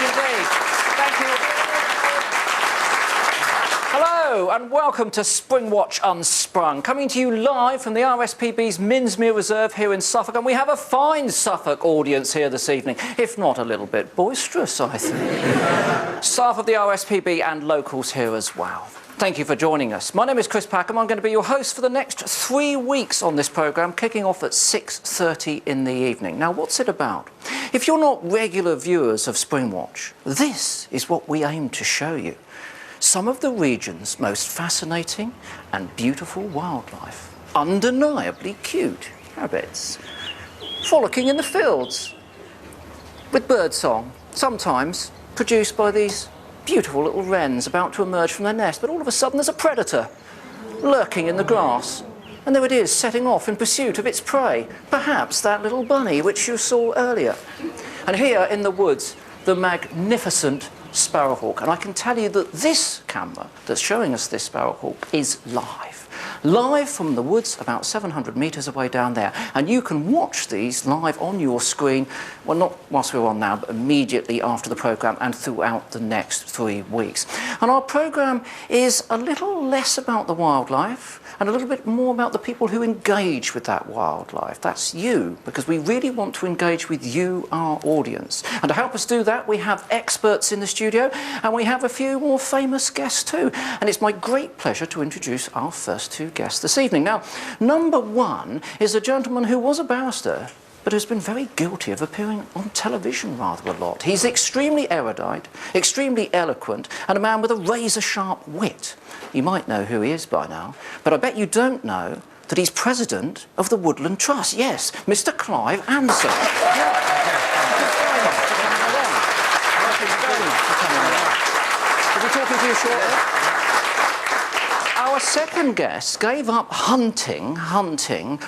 indeed. Thank you. Hello and welcome to Springwatch Unsprung, coming to you live from the RSPB's Minsmere Reserve here in Suffolk, and we have a fine Suffolk audience here this evening, if not a little bit boisterous, I think. Staff of the RSPB and locals here as well. Thank you for joining us. My name is Chris Packham. I'm going to be your host for the next 3 weeks on this programme, kicking off at 6:30 in the evening. Now, what's it about? If you're not regular viewers of Springwatch, this is what we aim to show you. Some of the region's most fascinating and beautiful wildlife. Undeniably cute rabbits. Frolicking in the fields. With birdsong, sometimes produced by these beautiful little wrens about to emerge from their nest, but all of a sudden there's a predator lurking in the grass. And there it is, setting off in pursuit of its prey. Perhaps that little bunny which you saw earlier. And here in the woods, the magnificent sparrowhawk. And I can tell you that this camera that's showing us this sparrowhawk is live. Live from the woods about 700 metres away down there. And you can watch these live on your screen, well, not whilst we're on now, but immediately after the programme and throughout the next 3 weeks. And our programme is a little less about the wildlife and a little bit more about the people who engage with that wildlife. That's you, because we really want to engage with you, our audience. And to help us do that, we have experts in the studio and we have a few more famous guests too. And it's my great pleasure to introduce our first two guests this evening. Now, number one is a gentleman who was a barrister, but has been very guilty of appearing on television rather a lot. He's extremely erudite, extremely eloquent, and a man with a razor-sharp wit. You might know who he is by now, but I bet you don't know that he's president of the Woodland Trust. Yes, Mr. Clive Anson. We'll be talking to you shortly. Our second guest gave up hunting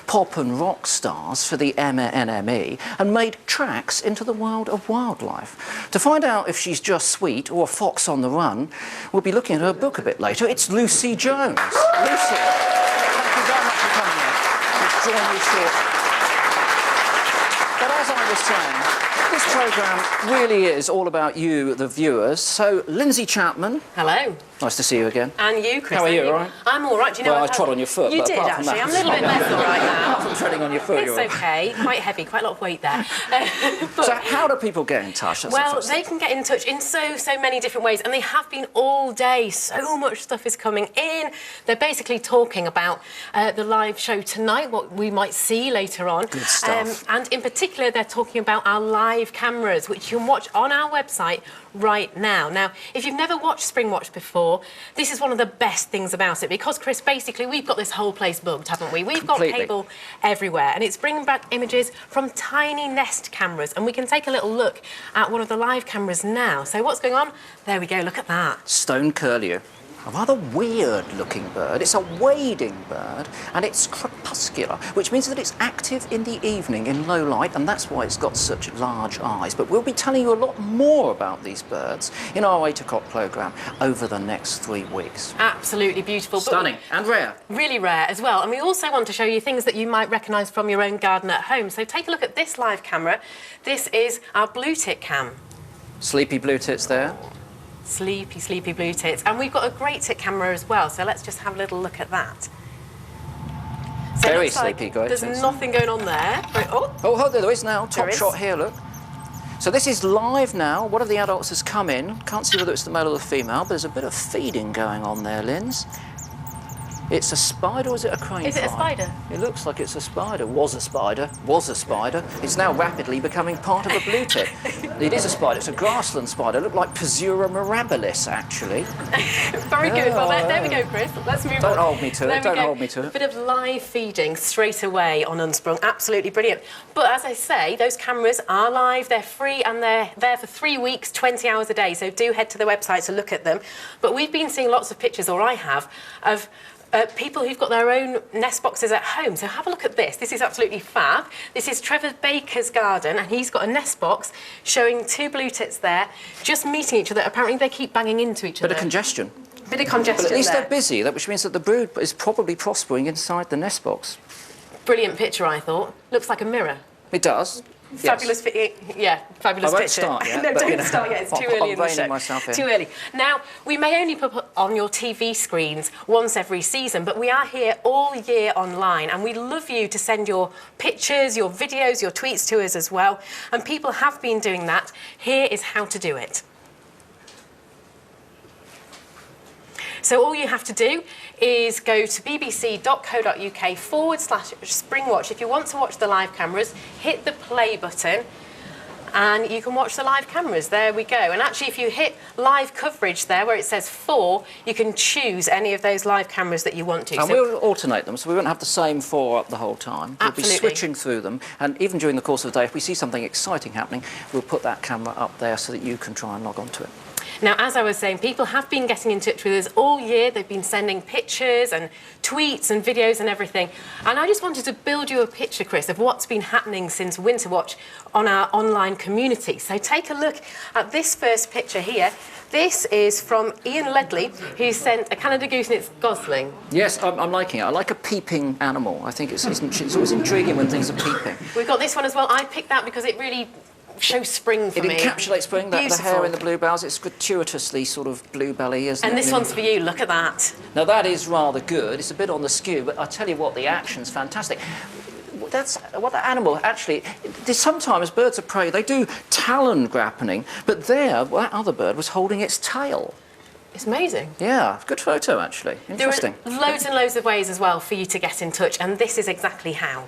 pop and rock stars for the NME and made tracks into the world of wildlife. To find out if she's just sweet or a fox on the run, we'll be looking at her book a bit later. It's Lucy Jones. Lucy, thank you very much for coming in. We'll join you shortly. But as I was saying, this programme really is all about you, the viewers. So, Lindsay Chapman. Hello. Nice to see you again. And you, Chris. How are you, all right? I'm all right. Do you know well, I trod on your foot. You but did, apart from actually. that, I'm a little bit less all right now. Apart from treading on your foot, It's okay. Quite heavy, quite a lot of weight there. So how do people get in touch? Well, they can get in touch in so many different ways, and they have been all day. So much stuff is coming in. They're basically talking about the live show tonight, what we might see later on. Good stuff. And in particular, they're talking about our live cameras, which you can watch on our website right now. Now, if you've never watched Springwatch before, this is one of the best things about it because, Chris, basically, we've got this whole place booked, haven't we? We've got cable everywhere, and it's bringing back images from tiny Nest cameras, and we can take a little look at one of the live cameras now. So what's going on? There we go, look at that. Stone curlew. A rather weird-looking bird. It's a wading bird, and it's crepuscular, which means that it's active in the evening in low light, and that's why it's got such large eyes. But we'll be telling you a lot more about these birds in our 8 o'clock programme over the next 3 weeks. Absolutely beautiful. Stunning and rare. Really rare as well. And we also want to show you things that you might recognise from your own garden at home. So take a look at this live camera. This is our blue tit cam. Sleepy blue tits there. Sleepy blue tits. And we've got a great tit camera as well, so let's just have a little look at that. So very sleepy, great there's tits. nothing going on there. Oh, there is now. Top There is. shot here, look. So this is live now. One of the adults has come in. Can't see whether it's the male or the female, but there's a bit of feeding going on there, Linz. It's a spider or is it a crane? Is it a spider? It looks like it's a spider. Was a spider. It's now rapidly becoming part of a blue tit. It is a spider. It's a grassland spider. It looked like Pazura mirabilis, actually. Very good. Well, there we go, Chris. Let's move on. Don't hold me to it. Don't hold me to it. A bit of live feeding straight away on Unsprung. Absolutely brilliant. But as I say, those cameras are live. They're free and they're there for 3 weeks, 20 hours a day. So do head to the website to look at them. But we've been seeing lots of pictures, or I have, of people who've got their own nest boxes at home. So have a look at this. This is absolutely fab. This is Trevor Baker's garden, and he's got a nest box showing 2 blue tits there, just meeting each other. Apparently they keep banging into each other. Bit of congestion. Bit of congestion. But at least there. they're busy, which means that the brood is probably prospering inside the nest box. Brilliant picture, I thought. Looks like a mirror. It does. Fabulous, fabulous I won't picture. start yet, No, but, don't start yet. It's too early in the show. Myself in. Too early. Now, we may only put on your TV screens once every season, but we are here all year online, and we'd love you to send your pictures, your videos, your tweets to us as well. And people have been doing that. Here is how to do it. So all you have to do is go to bbc.co.uk/Springwatch. If you want to watch the live cameras, hit the play button and you can watch the live cameras. There we go. And actually, if you hit live coverage there where it says 4, you can choose any of those live cameras that you want to. And we'll alternate them, so we won't have the same 4 up the whole time. Absolutely. We'll be switching through them, and even during the course of the day, if we see something exciting happening, we'll put that camera up there so that you can try and log on to it. Now, as I was saying, people have been getting in touch with us all year. They've been sending pictures and tweets and videos and everything. And I just wanted to build you a picture, Chris, of what's been happening since Winterwatch on our online community. So take a look at this first picture here. This is from Ian Ledley, who sent a Canada goose and it's gosling. Yes, I'm liking it. I like a peeping animal. I think it's always intriguing when things are peeping. We've got this one as well. I picked that because it really shows spring for me. It encapsulates spring, the Beautiful. hair in the bluebells. It's gratuitously sort of bluebelly, isn't it? And this one's for you. Look at that. Now, that is rather good. It's a bit on the skew, but I tell you what, the action's fantastic. That's what the animal actually. Sometimes birds of prey, they do talon grappling, but that other bird was holding its tail. It's amazing. Yeah, good photo actually. Interesting. There are loads and loads of ways as well for you to get in touch, and this is exactly how.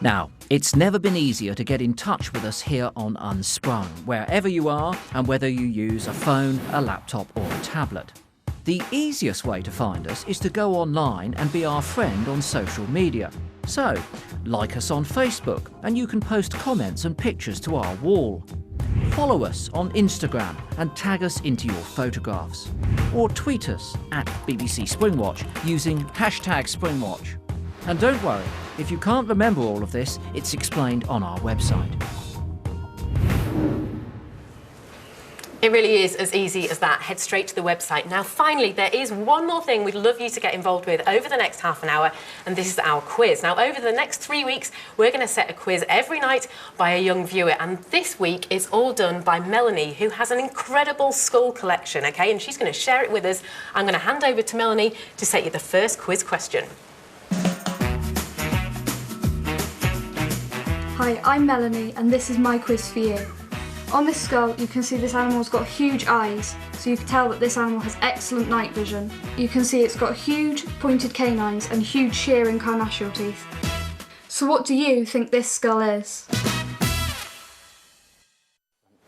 Now, it's never been easier to get in touch with us here on Unsprung, wherever you are and whether you use a phone, a laptop or a tablet. The easiest way to find us is to go online and be our friend on social media. So, like us on Facebook and you can post comments and pictures to our wall. Follow us on Instagram and tag us into your photographs. Or tweet us at BBC Springwatch using #Springwatch. And don't worry, if you can't remember all of this, it's explained on our website. It really is as easy as that. Head straight to the website. Now, finally, there is one more thing we'd love you to get involved with over the next half an hour, and this is our quiz. Now, over the next 3 weeks, we're going to set a quiz every night by a young viewer, and this week it's all done by Melanie, who has an incredible skull collection, okay? And she's going to share it with us. I'm going to hand over to Melanie to set you the first quiz question. Hi, I'm Melanie and this is my quiz for you. On this skull you can see this animal's got huge eyes, so you can tell that this animal has excellent night vision. You can see it's got huge pointed canines and huge shearing carnassial teeth. So what do you think this skull is?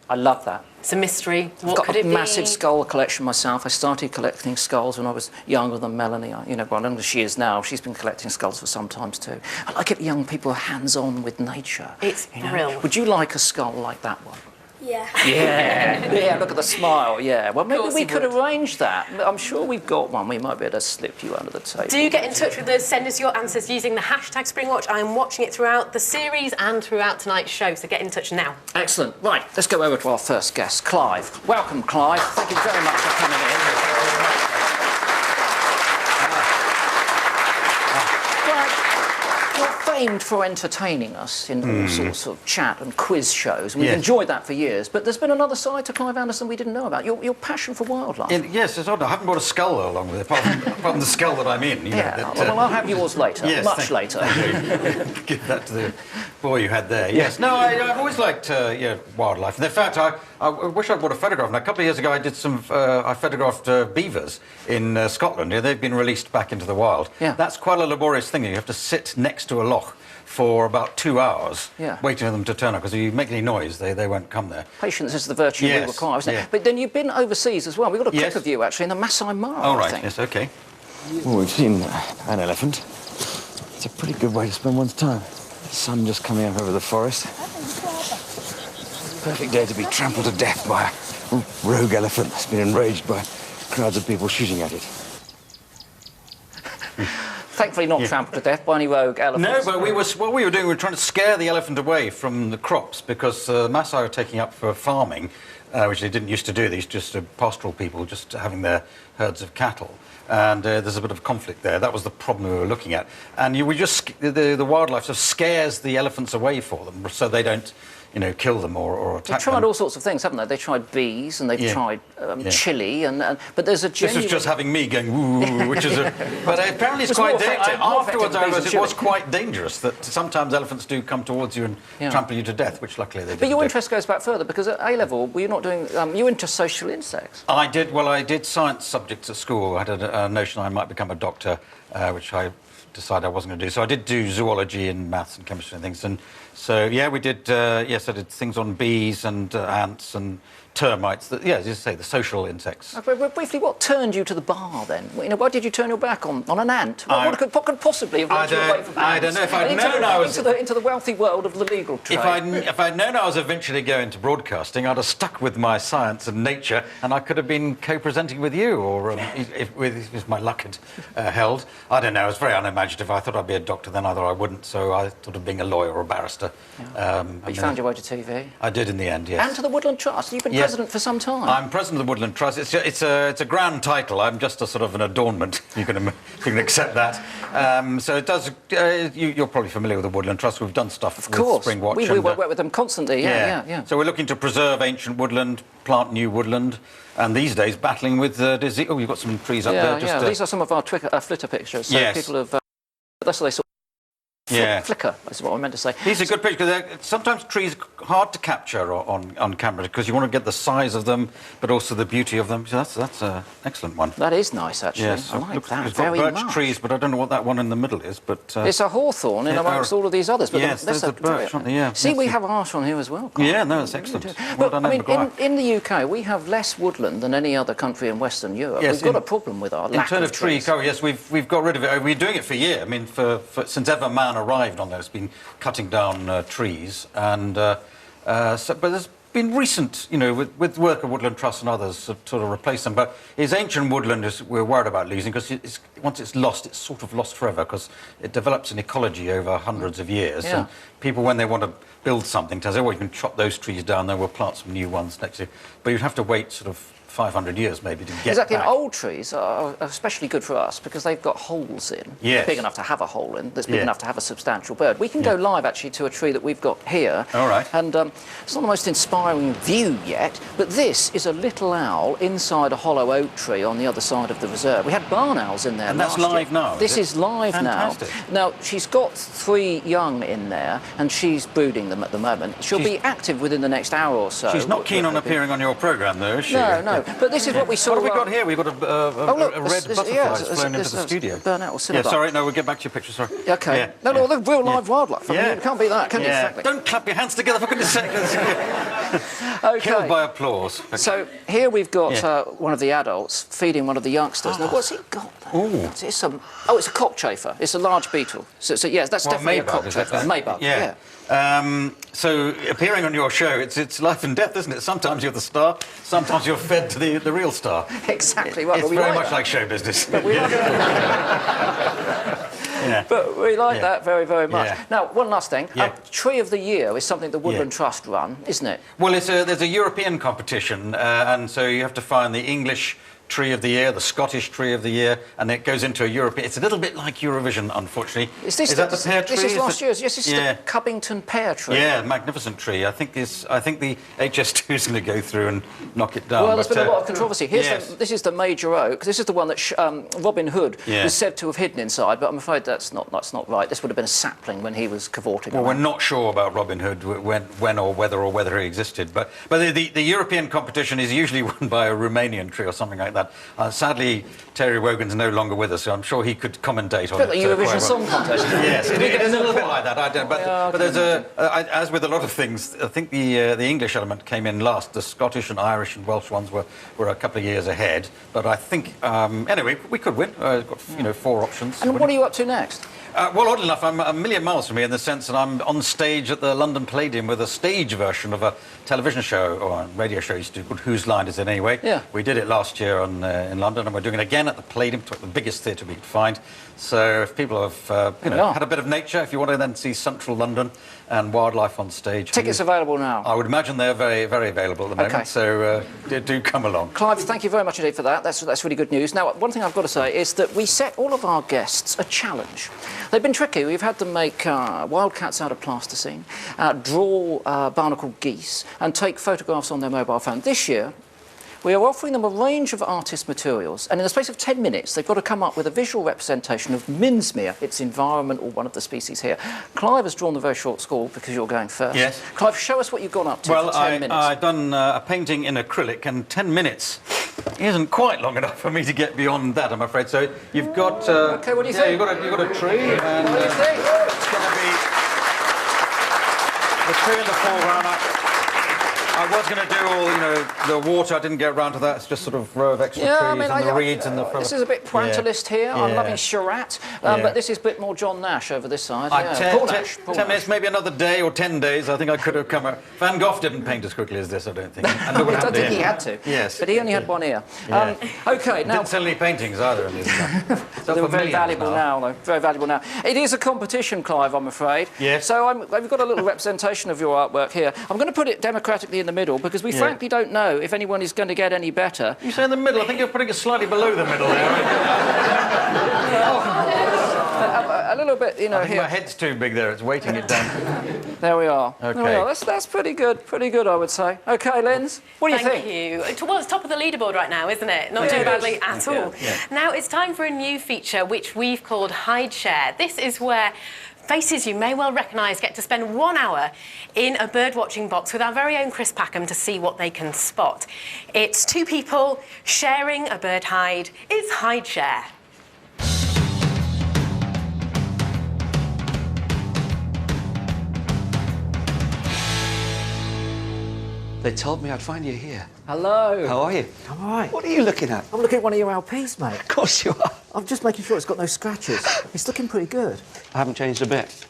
I love that. It's a mystery. I've got a massive skull collection myself. I started collecting skulls when I was younger than Melanie. Well, as she is now, she's been collecting skulls for some time too. I like it young people are hands-on with nature. It's brilliant. Would you like a skull like that one? Yeah. Yeah, look at the smile, yeah. Well, maybe we could would. arrange that. I'm sure we've got one. We might be able to slip you under the table. Do get in touch with us, send us your answers using the #Springwatch. I'm watching it throughout the series and throughout tonight's show, so get in touch now. Excellent. Right, let's go over to our first guest, Clive. Welcome, Clive. Thank you very much for coming in. Famed for entertaining us in all sorts of chat and quiz shows. We've enjoyed that for years, but there's been another side to Clive Anderson we didn't know about. Your passion for wildlife. Yes, it's odd. I haven't got a skull along with it, apart from the skull that I'm in. Well, I'll have yours later, much later. Give that to the boy you had there. Yes. No, I've always liked wildlife. And in fact, I wish I'd brought a photograph. Now, a couple of years ago, I did I photographed beavers in Scotland. They've been released back into the wild. Yeah. That's quite a laborious thing. You have to sit next to a loch for about 2 hours, waiting for them to turn up, because if you make any noise, they won't come there. Patience is the virtue we require, isn't it? But then you've been overseas as well. We've got a clip of you, actually, in the Masai Mara, Oh, right, I think. yes, OK. Well, we've seen an elephant. It's a pretty good way to spend one's time. The sun just coming up over the forest. Perfect day to be trampled to death by a rogue elephant that's been enraged by crowds of people shooting at it. Thankfully not trampled to death by any rogue elephants. No, but what we were doing, we were trying to scare the elephant away from the crops, because Maasai are taking up for farming, which they didn't used to do. These just pastoral people just having their herds of cattle. And there's a bit of conflict there. That was the problem we were looking at. And the wildlife sort of scares the elephants away for them, so they don't, kill them or attack them. They've tried all sorts of things, haven't they? They tried bees and they've tried chili, but there's a genuine... This was just having me going woo, which is but apparently it's quite dangerous. Afterwards, I realised it was quite dangerous that sometimes elephants do come towards you and trample you to death, which luckily they didn't. But your interest goes back further, because at A-level, were you not doing... you into social insects? I did science subjects at school. I had a notion I might become a doctor, which I decided I wasn't going to do. So I did do zoology and maths and chemistry and things. And so, yeah, we did, I did things on bees and ants and termites. As you say, the social insects. Briefly, what turned you to the bar then? Why did you turn your back on an ant? What could possibly have led you away from ants? I don't know. If I'd known I was... Into the wealthy world of the legal trade. If I'd known I was eventually going to broadcasting, I'd have stuck with my science and nature, and I could have been co-presenting with you, or if my luck had held. I don't know. I was very unimaginative. I thought I'd be a doctor, then I thought I wouldn't, so I thought of being a lawyer or a barrister. But you found your way to TV? I did in the end, yes. And to the Woodland Trust? You've been president for some time. I'm president of the Woodland Trust. It's a grand title. I'm just a sort of an adornment. You can accept that. So it does. You're probably familiar with the Woodland Trust. We've done stuff with Springwatch. We work with them constantly. Yeah. So we're looking to preserve ancient woodland, plant new woodland, and these days battling with disease. Oh, you've got some trees up there. These are some of our flitter pictures. So people have. That's what they sort. Flicker, is what I meant to say. These are good pictures, because sometimes trees are hard to capture on camera, because you want to get the size of them, but also the beauty of them. So that's an excellent one. That is nice, actually. Yes, I like that it's very got much. birch trees, but I don't know what that one in the middle is. But it's a hawthorn in amongst all of these others. But yes, there's a birch, aren't they? Yeah. See, we have art on here as well. Yeah, no, that's excellent. Well done, in the UK, we have less woodland than any other country in Western Europe. Yes, we've got a problem with our lack in terms of tree trees. cover. Yes, we've got rid of it. We're doing it for years. I mean, since ever man arrived on there, it's been cutting down trees, and but there's been recent, with work of Woodland Trust and others, to sort of replace them. But it's ancient woodland we're worried about losing, because once it's lost, it's sort of lost forever, because it develops an ecology over hundreds of years. Yeah. And people, when they want to build something, tell us, you can chop those trees down, then we'll plant some new ones next year. But you'd have to wait sort of 500 years maybe to get exactly. back. And old trees are especially good for us because they've got holes in. Yes. Big enough to have a hole in, that's big enough to have a substantial bird. We can go live actually to a tree that we've got here. All right. And it's not the most inspiring view yet, but this is a little owl inside a hollow oak tree on the other side of the reserve. We had barn owls in there and that's last live year. now? This is live Fantastic. now. Now, she's got 3 young in there and she's brooding them at the moment. She'll be active within the next hour or so. She's not keen on appearing on your programme, though, is she? No. But this is what we saw. What have we got here? We've got a red butterfly that's flown into the studio. Burnout or cinnabar. Yeah, sorry, no, we'll get back to your picture, sorry. OK. Yeah, No, they're real live wildlife. I mean, you can't beat that, can you? Exactly. Don't clap your hands together, for goodness sake. OK. Killed by applause. Okay. So here we've got one of the adults feeding one of the youngsters. Now, what's he got there? Ooh. It's a cockchafer. It's a large beetle. So yes, that's definitely Maybug, a cockchafer. Maybug, yeah. So appearing on your show, it's life and death, isn't it? Sometimes you're the star, sometimes you're fed to the real star. Exactly right. It's very much like show business. But we like But we like that very, very much. Yeah. Now, one last thing. Tree of the Year is something the Woodland Trust run, isn't it? Well, there's a European competition, and so you have to find the English Tree of the Year, the Scottish Tree of the Year, and it goes into a European... It's a little bit like Eurovision, unfortunately. Is that the pear tree? This is last year's. Yes, this is the Cubbington pear tree. Yeah, magnificent tree. I think the HS2 is going to go through and knock it down. Well, there's been a lot of controversy. This is the major oak. This is the one that Robin Hood was said to have hidden inside, but I'm afraid that's not right. This would have been a sapling when he was cavorting. Well, we're not sure about Robin Hood, when or whether he existed. But the European competition is usually won by a Romanian tree or something like that. Sadly, Terry Wogan's no longer with us, so I'm sure he could commentate on it. The Eurovision Song Contest. Yes, it is a little bit like that. But there's as with a lot of things, I think the English element came in last. The Scottish and Irish and Welsh ones were a couple of years ahead. But I think anyway, we could win. Got 4 options. And what are you up to next? Well, oddly enough, I'm a million miles from here in the sense that I'm on stage at the London Palladium with a stage version of a television show, or a radio show used to do, called Whose Line Is It Anyway? Yeah. We did it last year in London, and we're doing it again at the Palladium, the biggest theatre we could find. So if people have had a bit of nature, if you want to then see central London and wildlife on stage. Tickets available now. I would imagine they're very, very available at the moment, Okay. so do come along. Clive, thank you very much indeed for that. That's really good news. Now, one thing I've got to say is that we set all of our guests a challenge. They've been tricky. We've had them make wildcats out of plasticine, draw barnacled geese, and take photographs on their mobile phone. This year, we are offering them a range of artist materials, and in the space of 10 minutes, they've got to come up with a visual representation of Minsmere, its environment, or one of the species here. Clive has drawn the very short score because you're going first. Yes. Clive, show us what you've gone up to Well, for 10 minutes. I've done a painting in acrylic, and 10 minutes isn't quite long enough for me to get beyond that, I'm afraid. So you've got... OK, what do you think? You've got a tree, and What do you think? it's going to be the tree in the foreground. I was going to do all, the water. I didn't get around to that. It's just sort of row of extra trees and the reeds and the... This is a bit pointillist here. I'm Yeah. loving Charette, but this is a bit more John Nash over this side. Paul Nash. 10 minutes, maybe another day or 10 days. I think I could have come... Van Gogh didn't paint as quickly as this, I don't think. And look what I don't happened think here. he had to. Yes. But he only had one ear. Yeah. OK, now... Didn't sell any paintings either in these days. They were very valuable now, though. Very valuable now. It is a competition, Clive, I'm afraid. Yes. So we've got a little representation of your artwork here. I'm going to put it democratically in the middle because we frankly don't know if anyone is going to get any better. You say in the middle. I think you're putting it slightly below the middle there. A little bit, I think here. my head's too big there. It's weighting it down. There we are. Okay. There we are. That's pretty good, I would say. OK, Linz, what do you think? Thank you. Well, it's top of the leaderboard right now, isn't it? Not doing badly at all. Yeah. Now it's time for a new feature which we've called Hide Share. This is where faces you may well recognise get to spend 1 hour in a bird-watching box with our very own Chris Packham to see what they can spot. It's two people sharing a bird hide. It's Hide Share. They told me I'd find you here. Hello. How are you? I'm all right. What are you looking at? I'm looking at one of your LPs, mate. Of course you are. I'm just making sure it's got no scratches. It's looking pretty good. I haven't changed a bit.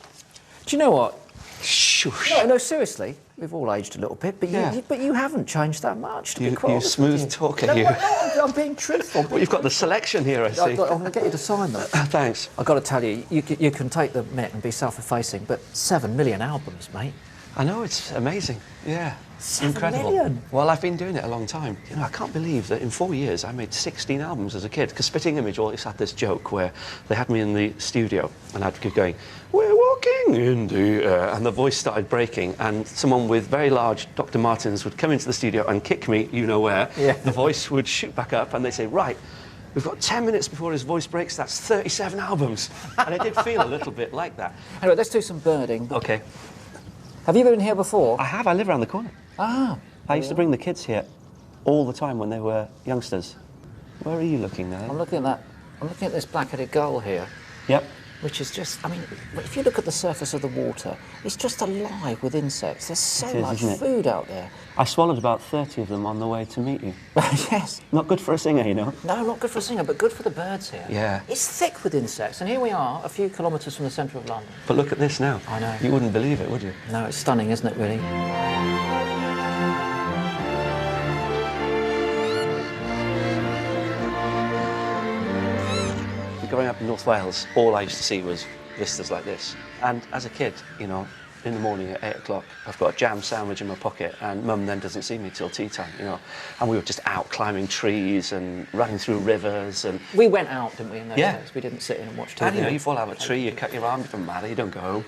Do you know what? Shush. No, seriously. We've all aged a little bit, but Yeah. you haven't changed that much, to be You quite honest smooth with you. talker, No, you. no, I'm being truthful. Well, you've got the selection here, I see. I'm going to get you to sign them. Thanks. I've got to tell you, you can take the mitt and be self-effacing, but 7 million albums, mate. I know, it's amazing. Yeah. 7 Incredible. million? Well, I've been doing it a long time. You know, I can't believe that in 4 years I made 16 albums as a kid. Because Spitting Image always had this joke where they had me in the studio and I'd keep going, "We're walking in the air," and the voice started breaking, and someone with very large Dr. Martens would come into the studio and kick me, you know where. Yeah. The voice would shoot back up and they'd say, "Right, we've got 10 minutes before his voice breaks, that's 37 albums." And it did feel a little bit like that. Anyway, let's do some birding. Okay. Have you been here before? I have. I live around the corner. Ah. I used to bring the kids here all the time when they were youngsters. Where are you looking now? I'm looking at this black-headed gull here, Yep. which is just, I mean, if you look at the surface of the water, it's just alive with insects. There's so It is, much isn't it? food out there. I swallowed about 30 of them on the way to meet you. Yes. Not good for a singer, you know. No, not good for a singer, but good for the birds here. Yeah. It's thick with insects, and here we are, a few kilometres from the centre of London. But look at this now. I know. You wouldn't believe it, would you? No, it's stunning, isn't it, really? Growing up in North Wales, all I used to see was vistas like this. And as a kid, you know, in the morning at 8 o'clock, I've got a jam sandwich in my pocket, and Mum then doesn't see me till tea time, you know. And we were just out climbing trees and running through rivers and... We went out, didn't we, in those Yeah. days? We didn't sit in and watch TV. And, you know, you fall out of a tree, you cut your arm, it doesn't matter, you don't go home.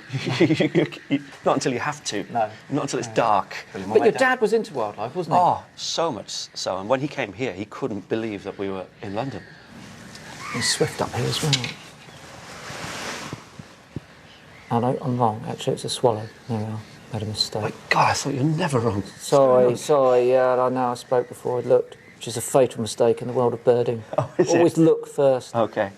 Not until you have to. No. Not until it's dark. But your dad was into wildlife, wasn't he? Oh, so much so. And when he came here, he couldn't believe that we were in London. There's swift up here as well. Oh, no, I'm wrong. Actually, it's a swallow. There we are. Made a mistake. My God, I thought you were never wrong. Sorry, yeah, I know I spoke before I looked, which is a fatal mistake in the world of birding. Oh, is it? Always look first, Okay.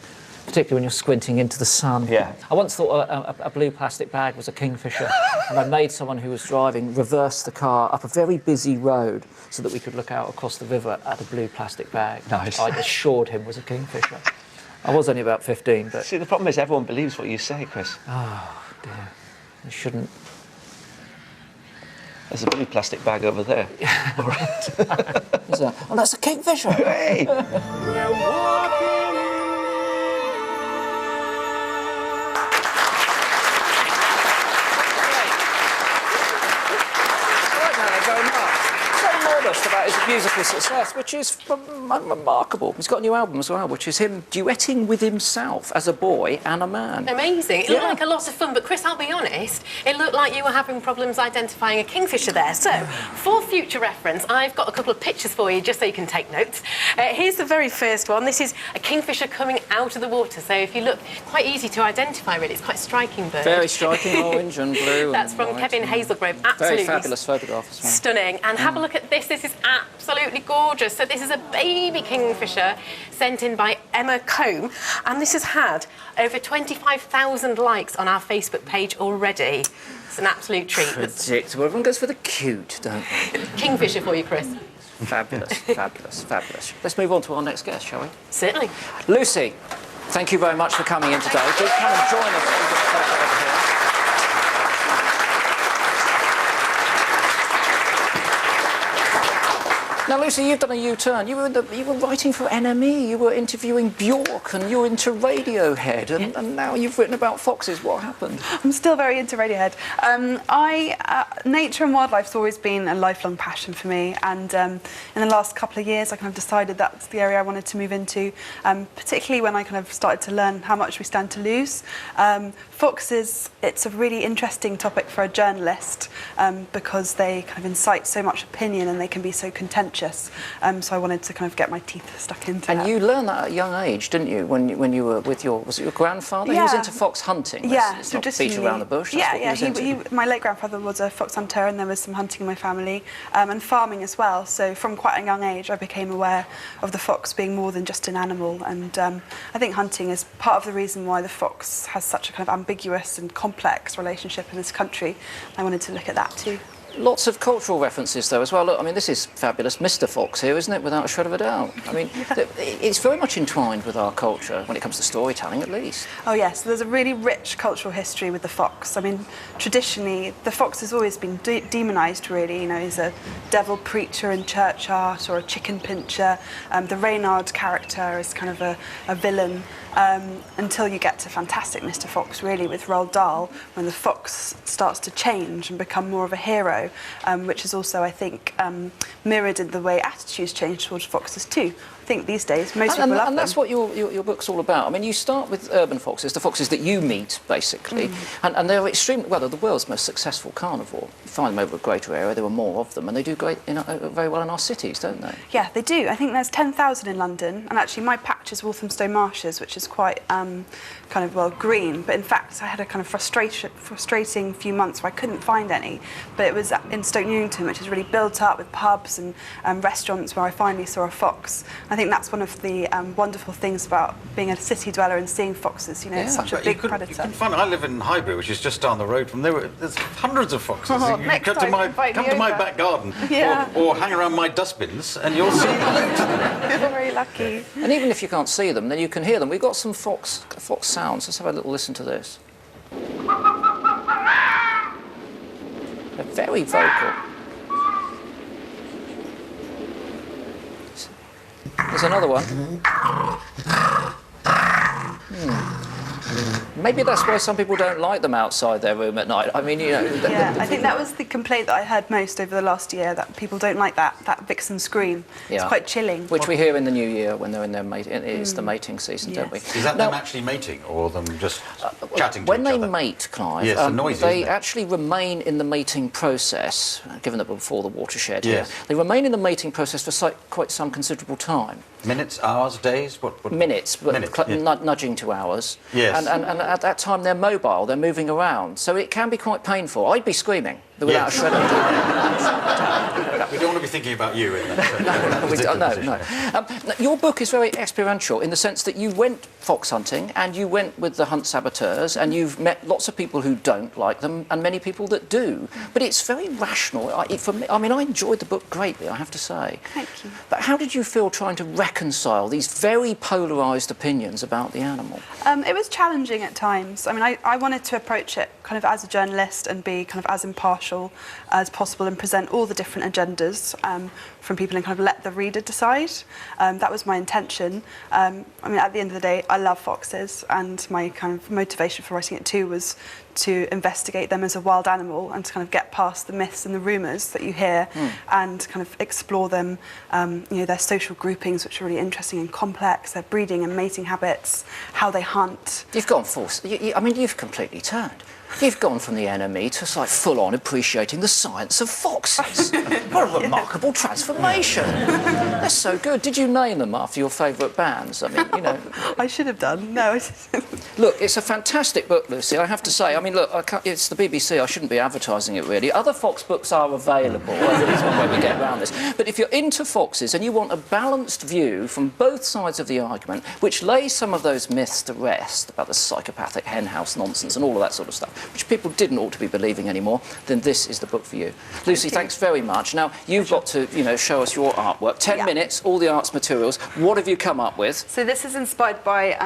particularly when you're squinting into the sun. Yeah. I once thought a blue plastic bag was a kingfisher, and I made someone who was driving reverse the car up a very busy road so that we could look out across the river at a blue plastic bag. Nice. I'd assured him was a kingfisher. I was only about 15, but... See, the problem is everyone believes what you say, Chris. Oh, dear. I shouldn't... There's a blue plastic bag over there. All right. Is that? Oh, that's a kingfisher. Hey! About his musical success, which is remarkable. He's got a new album as well, which is him duetting with himself as a boy and a man. Amazing. It looked like a lot of fun, but Chris, I'll be honest, it looked like you were having problems identifying a kingfisher there. So, for future reference, I've got a couple of pictures for you, just so you can take notes. Here's the very first one. This is a kingfisher coming out of the water. So, if you look, quite easy to identify, really. It's quite a striking bird. Very striking, orange and blue. That's from Kevin Hazelgrove. Absolutely. Very fabulous photograph as well. Stunning. And have a look at this. This is absolutely gorgeous. So this is a baby kingfisher sent in by Emma Combe, and this has had over 25,000 likes on our Facebook page already. It's an absolute treat. Predictable. Everyone goes for the cute, don't they? Kingfisher for you, Chris. Fabulous, fabulous, fabulous. Let's move on to our next guest, shall we? Certainly. Lucy, thank you very much for coming in today. Do come and join us over here. Now, Lucy, you've done a U-turn. You were writing for NME, you were interviewing Bjork, and you're into Radiohead, and now you've written about foxes. What happened? I'm still very into Radiohead. Nature and wildlife's always been a lifelong passion for me, and in the last couple of years I kind of decided that's the area I wanted to move into, particularly when I kind of started to learn how much we stand to lose. Foxes, it's a really interesting topic for a journalist because they kind of incite so much opinion and they can be so contentious. So I wanted to kind of get my teeth stuck into that. And you learned that at a young age, didn't you? When you were with was it your grandfather? Yeah. He was into fox hunting. Yeah, it's not beat around the bush. My late grandfather was a fox hunter, and there was some hunting in my family, and farming as well. So from quite a young age, I became aware of the fox being more than just an animal. And I think hunting is part of the reason why the fox has such a kind of ambiguous and complex relationship in this country. I wanted to look at that too. Lots of cultural references, though, as well. Look, I mean, this is fabulous Mr. Fox here, isn't it? Without a shred of a doubt. I mean, it's very much entwined with our culture when it comes to storytelling, at least. Oh, yes. There's a really rich cultural history with the fox. I mean, traditionally, the fox has always been demonised, really. You know, he's a devil preacher in church art or a chicken pincher. The Reynard character is kind of a villain. Until you get to fantastic Mr. Fox, really, with Roald Dahl, when the fox starts to change and become more of a hero, which is also, I think, mirrored in the way attitudes change towards foxes too. I think these days most people love them. And that's what your book's all about. I mean, you start with urban foxes, the foxes that you meet, basically, and they're extremely, well, they're the world's most successful carnivore. You find them over a greater area, there are more of them, and they do great very well in our cities, don't they? Yeah, they do. I think there's 10,000 in London, and actually my patch is Walthamstow Marshes, which is quite kind of, well, green, but in fact I had a kind of frustrating few months where I couldn't find any, but it was in Stoke Newington, which is really built up with pubs and restaurants, where I finally saw a fox. I think that's one of the wonderful things about being a city dweller and seeing foxes. You know, it's such a big predator. You can find, I live in Highbury, which is just down the road from there. There's hundreds of foxes. Oh, you next come time, to my invite me over. back garden, Yeah. or hang around my dustbins, and you'll see them. You're very lucky. And even if you can't see them, then you can hear them. We've got some fox sounds. Let's have a little listen to this. They're very vocal. There's another one. Maybe that's why some people don't like them outside their room at night. I mean, you know... Yeah, I think that was the complaint that I heard most over the last year, that people don't like that vixen scream. Yeah. It's quite chilling. Which we hear in the new year when they're in their mating. It's the mating season, don't we? Is that them actually mating, or them just chatting to when each they other? mate, Clive, Yes, it's noisy, they isn't it? actually remain in the mating process, given that we're before the watershed Yes. here. They remain in the mating process for quite some considerable time. Minutes, hours, days? What? Minutes, but Minutes, yeah. nudging to hours. Yes. And at that time they're mobile, they're moving around, so it can be quite painful. I'd be screaming without a shred of We don't want to be thinking about you in that. No. Your book is very experiential in the sense that you went fox hunting and you went with the hunt saboteurs and you've met lots of people who don't like them and many people that do. But it's very rational. For me, I mean, I enjoyed the book greatly, I have to say. Thank you. But how did you feel trying to reconcile these very polarised opinions about the animal? It was challenging at times. I mean, I wanted to approach it kind of as a journalist and be kind of as impartial as possible and present all the different agendas from people and kind of let the reader decide. That was my intention. I mean, at the end of the day, I love foxes, and my kind of motivation for writing it too was to investigate them as a wild animal and to kind of get past the myths and the rumours that you hear and kind of explore them, their social groupings, which are really interesting and complex, their breeding and mating habits, how they hunt. You've gone you've completely turned. You've gone from the enemy to like full-on appreciating the science of foxes. What a remarkable transformation. That's so good. Did you name them after your favourite bands? I mean, I should have done. No, I didn't. Look, it's a fantastic book, Lucy, I have to say. I mean, look, it's the BBC. I shouldn't be advertising it, really. Other fox books are available. That's one way we get around this. But if you're into foxes and you want a balanced view from both sides of the argument, which lays some of those myths to rest about the psychopathic henhouse nonsense and all of that sort of stuff, which people didn't ought to be believing anymore, then this is the book for you. Lucy, thanks very much. Now, you've got to, show us your artwork. 10 minutes, all the arts materials. What have you come up with? So this is inspired by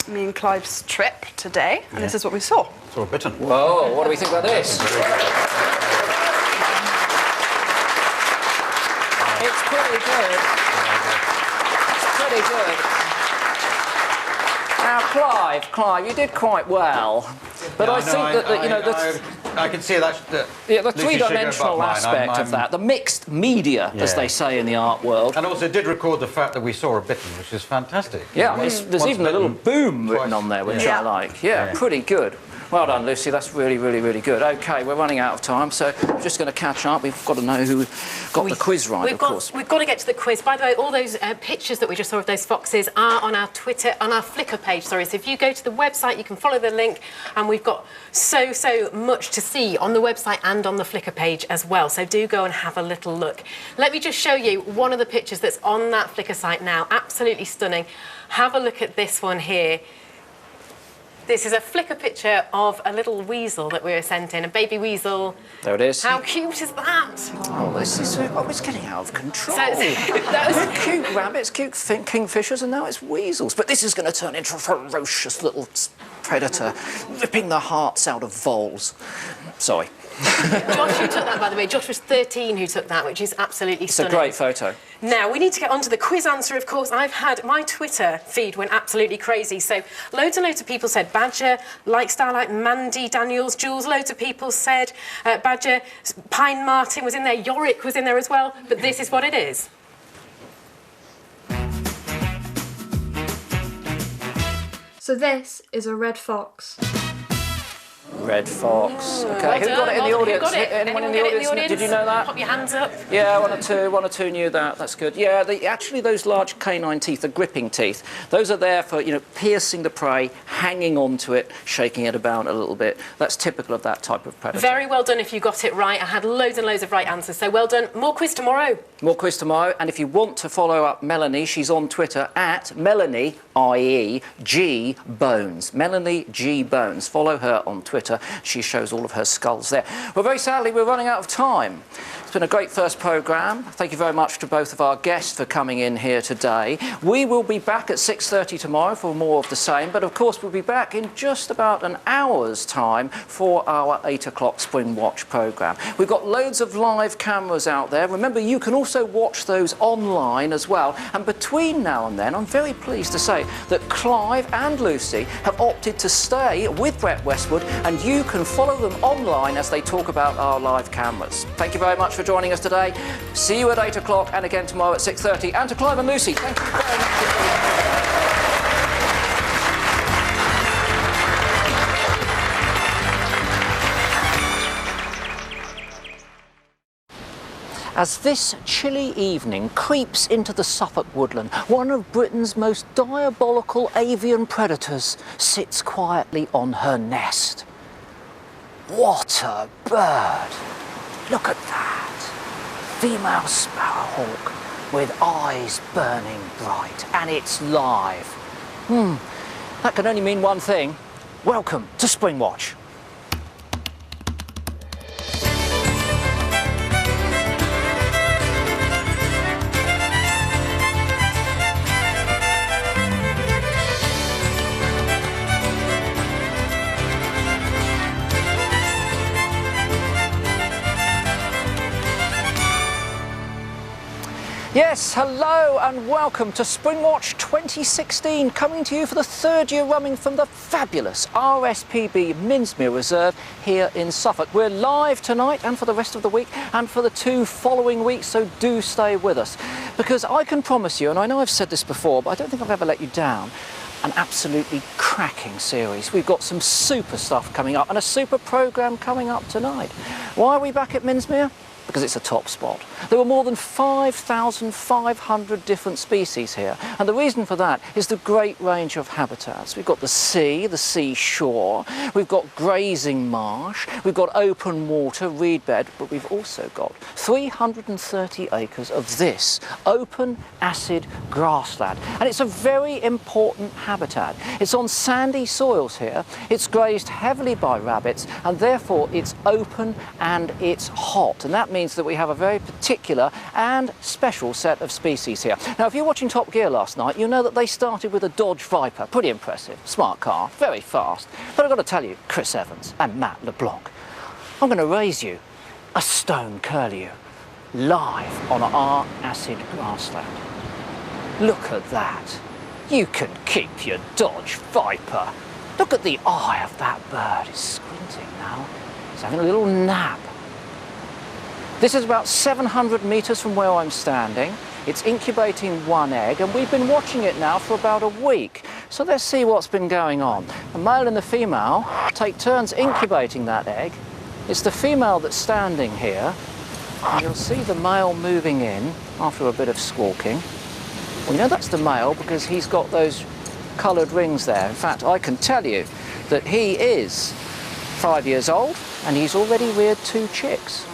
me and Clive's trip today, and this is what we saw. Saw a bittern. Whoa, what do we think about this? It's pretty good. It's pretty good. Now, Clive, you did quite well. But I think I can see that. The three-dimensional aspect of that, the mixed media, as they say in the art world. And also did record the fact that we saw a bittern, which is fantastic. Yeah, there's even a little boom written on there, which I like. Yeah, pretty good. Well done, Lucy. That's really, really, really good. OK, we're running out of time, so we're just going to catch up. We've got to know who got the quiz right, of course. We've got to get to the quiz. By the way, all those pictures that we just saw of those foxes are on our Twitter, on our Flickr page, sorry. So if you go to the website, you can follow the link, and we've got so much to see on the website and on the Flickr page as well. So do go and have a little look. Let me just show you one of the pictures that's on that Flickr site now. Absolutely stunning. Have a look at this one here. This is a Flickr picture of a little weasel that we were sent in, a baby weasel. There it is. How cute is that? Oh, it's getting out of control. Those cute rabbits, cute kingfishers, and now it's weasels. But this is going to turn into a ferocious little predator, ripping the hearts out of voles. Sorry. Josh, who took that, by the way? Josh was 13 who took that, which is absolutely stunning. It's a great photo. Now, we need to get on to the quiz answer, of course. My Twitter feed went absolutely crazy. So loads and loads of people said Badger, like Starlight, Mandy, Daniels, Jules. Loads of people said Badger, Pine Martin was in there, Yorick was in there as well. But this is what it is. So this is a red fox. Red fox. Okay, Well who done, got it in the well done. audience? Who got it? Anyone in get the it audience? Did you know that? Pop your hands up. Yeah, one or two knew that. That's good. Yeah, actually those large canine teeth, the gripping teeth, those are there for, piercing the prey, hanging onto it, shaking it about a little bit. That's typical of that type of predator. Very well done if you got it right. I had loads and loads of right answers, so well done. More quiz tomorrow. More quiz tomorrow, and if you want to follow up Melanie, she's on Twitter at Melanie, i.e. G Bones. Melanie G Bones. Follow her on Twitter. She shows all of her skulls there. Well, very sadly, we're running out of time. It's been a great first programme. Thank you very much to both of our guests for coming in here today. We will be back at 6:30 tomorrow for more of the same, but of course we'll be back in just about an hour's time for our 8 o'clock Springwatch programme. We've got loads of live cameras out there. Remember, you can also watch those online as well. And between now and then, I'm very pleased to say that Clive and Lucy have opted to stay with Brett Westwood, and you can follow them online as they talk about our live cameras. Thank you very much for joining us today. See you at 8 o'clock and again tomorrow at 6:30. And to Clive and Lucy, thank you very much. As this chilly evening creeps into the Suffolk woodland, one of Britain's most diabolical avian predators sits quietly on her nest. What a bird! Look at that. Female sparrowhawk with eyes burning bright, and it's live. That can only mean one thing. Welcome to Springwatch. Yes, hello and welcome to Springwatch 2016, coming to you for the third year running from the fabulous RSPB Minsmere Reserve here in Suffolk. We're live tonight and for the rest of the week and for the 2 following weeks, so do stay with us. Because I can promise you, and I know I've said this before, but I don't think I've ever let you down, an absolutely cracking series. We've got some super stuff coming up and a super programme coming up tonight. Why are we back at Minsmere? Because it's a top spot. There are more than 5,500 different species here, and the reason for that is the great range of habitats. We've got the sea, the seashore, we've got grazing marsh, we've got open water, reed bed, but we've also got 330 acres of this open acid grassland, and it's a very important habitat. It's on sandy soils here, it's grazed heavily by rabbits, and therefore it's open and it's hot, and that means that we have a very particular and special set of species here. Now, if you're watching Top Gear last night, you know that they started with a Dodge Viper. Pretty impressive. Smart car, very fast. But I've got to tell you, Chris Evans and Matt LeBlanc, I'm going to raise you a stone curlew live on our acid grassland. Look at that. You can keep your Dodge Viper. Look at the eye of that bird. It's squinting now. It's having a little nap. This is about 700 metres from where I'm standing. It's incubating 1 egg, and we've been watching it now for about a week. So let's see what's been going on. The male and the female take turns incubating that egg. It's the female that's standing here, and you'll see the male moving in after a bit of squawking. Well, you know that's the male because he's got those coloured rings there. In fact, I can tell you that he is 5 years old, and he's already reared 2 chicks.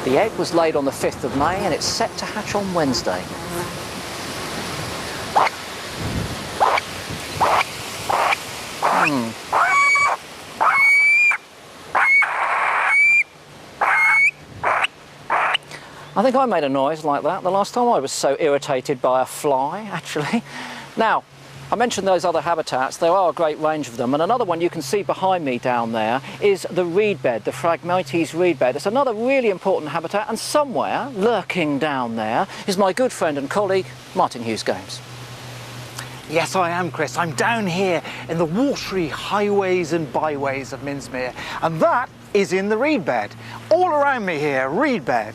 The egg was laid on the 5th of May and it's set to hatch on Wednesday. I think I made a noise like that the last time I was so irritated by a fly, actually. Now, I mentioned those other habitats. There are a great range of them, and another one you can see behind me down there is the reed bed, the Phragmites reed bed. It's another really important habitat, and somewhere lurking down there is my good friend and colleague Martin Hughes-Games. Yes, I am, Chris. I'm down here in the watery highways and byways of Minsmere, and that is in the reed bed. All around me here, reed bed.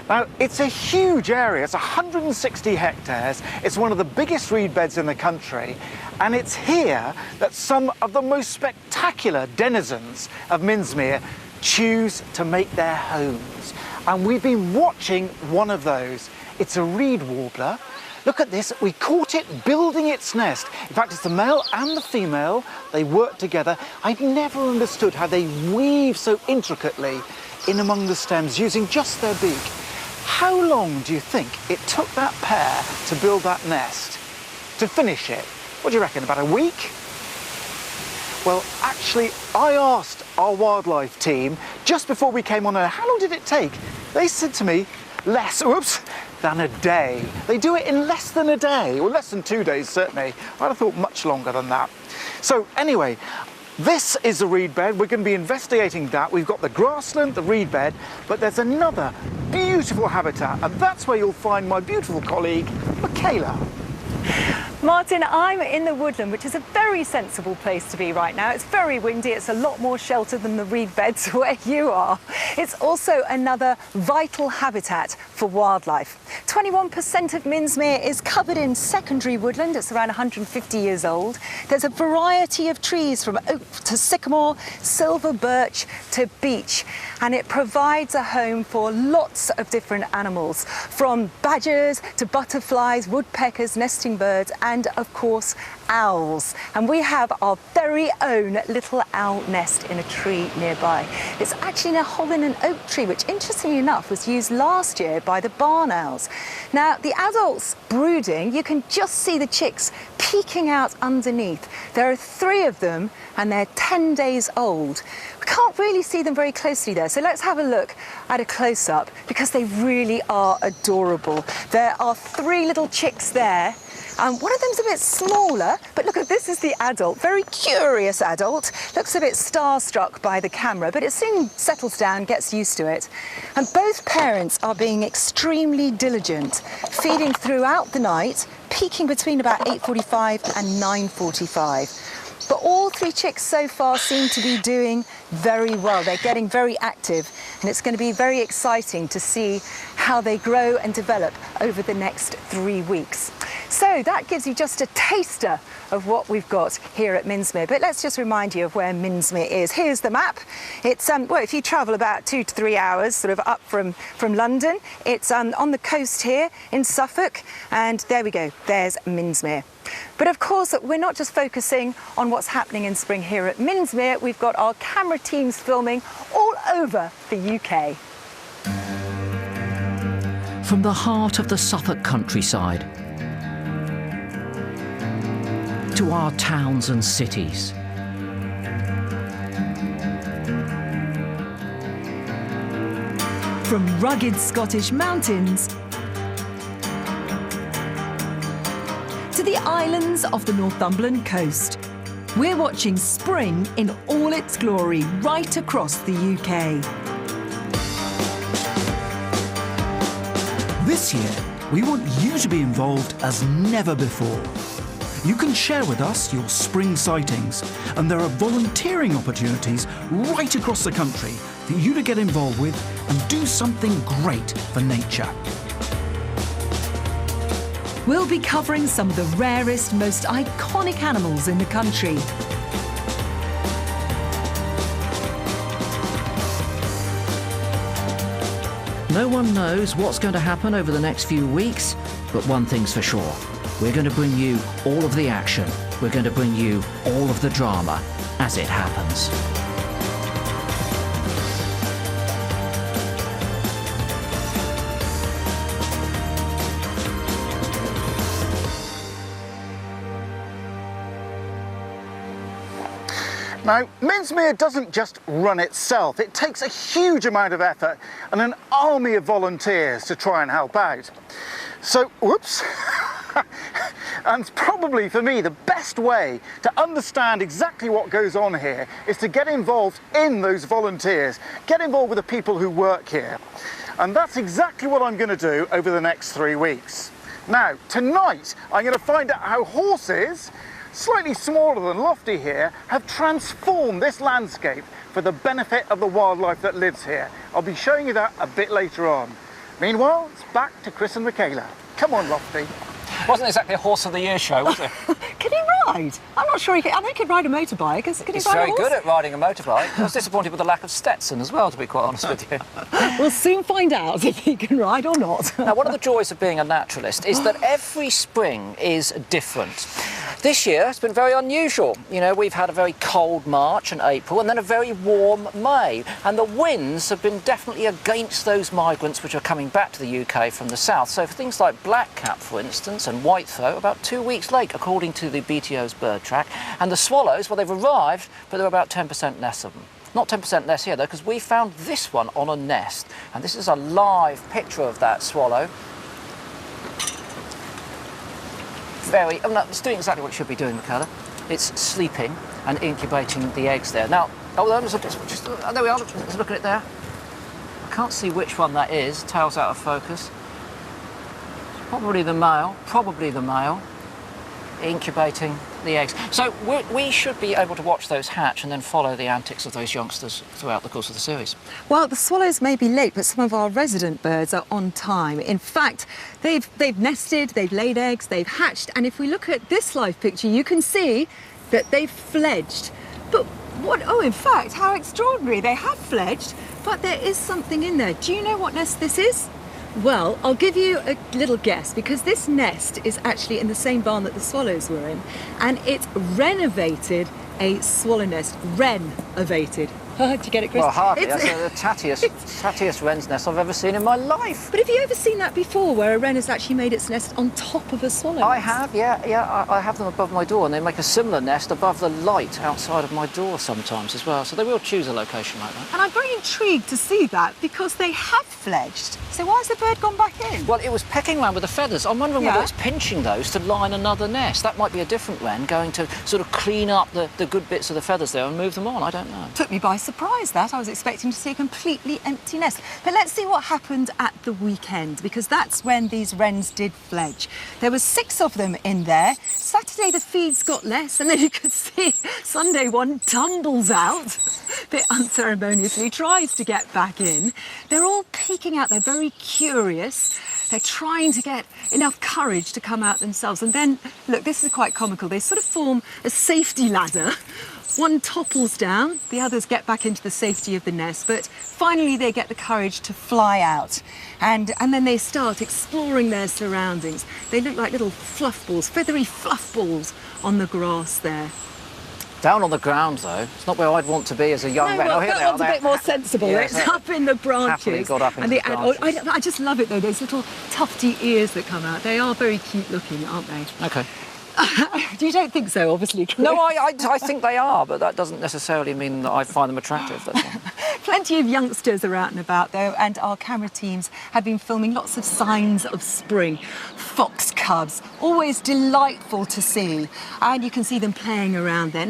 Now, it's a huge area. It's 160 hectares. It's one of the biggest reed beds in the country, and it's here that some of the most spectacular denizens of Minsmere choose to make their homes. And we've been watching one of those. It's a reed warbler. Look at this, we caught it building its nest. In fact, it's the male and the female. They work together. I've never understood how they weave so intricately in among the stems using just their beak. How long do you think it took that pair to build that nest, to finish it? What do you reckon, about a week? Well, actually, I asked our wildlife team just before we came on air, how long did it take? They said to me, less than a day. They do it in less than a day, or less than 2 days, certainly. I'd have thought much longer than that. So anyway, this is the reed bed. We're going to be investigating that. We've got the grassland, the reed bed, but there's another beautiful habitat, and that's where you'll find my beautiful colleague, Michaela. Martin, I'm in the woodland, which is a very sensible place to be right now. It's very windy. It's a lot more sheltered than the reed beds where you are. It's also another vital habitat for wildlife. 21% of Minsmere is covered in secondary woodland. It's around 150 years old. There's a variety of trees from oak to sycamore, silver birch to beech, and it provides a home for lots of different animals, from badgers to butterflies, woodpeckers, nesting birds, and of course owls. And we have our very own little owl nest in a tree nearby. It's actually in a hole in an oak tree, which interestingly enough was used last year by the barn owls. Now the adults brooding, you can just see the chicks peeking out underneath. There are 3 of them and they're 10 days old. We can't really see them very closely there, so let's have a look at a close-up because they really are adorable. There are 3 little chicks there. One of them's a bit smaller, but look, this is the adult, very curious adult. Looks a bit starstruck by the camera, but it soon settles down, gets used to it. And both parents are being extremely diligent, feeding throughout the night, peaking between about 8:45 and 9:45. But all 3 chicks so far seem to be doing very well. They're getting very active, and it's going to be very exciting to see how they grow and develop over the next 3 weeks. So that gives you just a taster of what we've got here at Minsmere. But let's just remind you of where Minsmere is. Here's the map. It's well, if you travel about 2 to 3 hours, sort of up from London, it's on the coast here in Suffolk, and there we go. There's Minsmere. But of course, we're not just focusing on what's happening in spring here at Minsmere. We've got our camera teams filming all over the UK. From the heart of the Suffolk countryside to our towns and cities, From rugged Scottish mountains to the islands of the Northumberland coast, we're watching spring in all its glory right across the UK. This year, we want you to be involved as never before. You can share with us your spring sightings, and there are volunteering opportunities right across the country for you to get involved with and do something great for nature. We'll be covering some of the rarest, most iconic animals in the country. no one knows what's going to happen over the next few weeks, but one thing's for sure. We're going to bring you all of the action. We're going to bring you all of the drama as it happens. Now, Minsmere doesn't just run itself. It takes a huge amount of effort and an army of volunteers to try and help out. So, whoops. And probably for me, the best way to understand exactly what goes on here is to get involved in those volunteers, get involved with the people who work here. And that's exactly what I'm going to do over the next 3 weeks. Now, tonight, I'm going to find out how horses, slightly smaller than Lofty here, have transformed this landscape for the benefit of the wildlife that lives here. I'll be showing you that a bit later on. Meanwhile, it's back to Chris and Michaela. Come on, Lofty. Wasn't exactly a horse of the year show, was it? Can he ride? I'm not sure he can. I think he could ride a motorbike. Can he He's ride a very horse? good at riding a motorbike. I was disappointed with the lack of Stetson as well, to be quite honest with you. We'll soon find out if he can ride or not. Now, one of the joys of being a naturalist is that every spring is different. This year it's been very unusual. You know, we've had a very cold March and April and then a very warm May. And the winds have been definitely against those migrants which are coming back to the UK from the south. So for things like blackcap, for instance, and whitethroat, about 2 weeks late, according to the BTO's bird track. And the swallows, well, they've arrived, but there are about 10% less of them. Not 10% less here, though, because we found this one on a nest. And this is a live picture of that swallow. Oh no, it's doing exactly what it should be doing, Michaela. It's sleeping and incubating the eggs there. Now, there we are, let's look at it there. I can't see which one that is, tail's out of focus. Probably the male, incubating the eggs. So we should be able to watch those hatch and then follow the antics of those youngsters throughout the course of the series. Well, the swallows may be late, but some of our resident birds are on time. In fact, they've nested, they've laid eggs, they've hatched, and if we look at this live picture, you can see that they've fledged. But in fact, how extraordinary. They have fledged, but there is something in there. Do you know what nest this is? Well, I'll give you a little guess because this nest is actually in the same barn that the swallows were in, and it's renovated a swallow nest. Renovated. Did you get it, Chris? Well, hardly. That's the tattiest wren's nest I've ever seen in my life. But have you ever seen that before, where a wren has actually made its nest on top of a swallow I nest? have, yeah. I have them above my door, and they make a similar nest above the light outside of my door sometimes as well. So they will choose a location like that. And I'm very intrigued to see that because they have fledged. So why has the bird gone back in? Well, it was pecking around with the feathers. I'm wondering Yeah. whether it's pinching those to line another nest. That might be a different wren going to sort of clean up the good bits of the feathers there and move them on. I don't know. Took me by surprise, that. I was expecting to see a completely empty nest. But let's see what happened at the weekend, because that's when these wrens did fledge. There were 6 of them in there. Saturday the feeds got less, and then you could see Sunday one tumbles out, a bit unceremoniously, tries to get back in. They're all peeking out. They're very curious. They're trying to get enough courage to come out themselves. And then, look, this is quite comical. They sort of form a safety ladder. One topples down, the others get back into the safety of the nest, but finally they get the courage to fly out. And then they start exploring their surroundings. They look like little fluff balls, feathery fluff balls on the grass there. Down on the ground, though. It's not where I'd want to be as a young wren. Well, Oh, here that they are. one's a bit more sensible. Yeah, It's up in the branches. happily got up into and the branches. I just love it, though, those little tufty ears that come out. They are very cute looking, aren't they? Okay. You don't think so, obviously, Chris? No, I think they are, but that doesn't necessarily mean that I find them attractive. That's all. Plenty of youngsters are out and about, though, and our camera teams have been filming lots of signs of spring. Fox cubs, always delightful to see, and you can see them playing around there.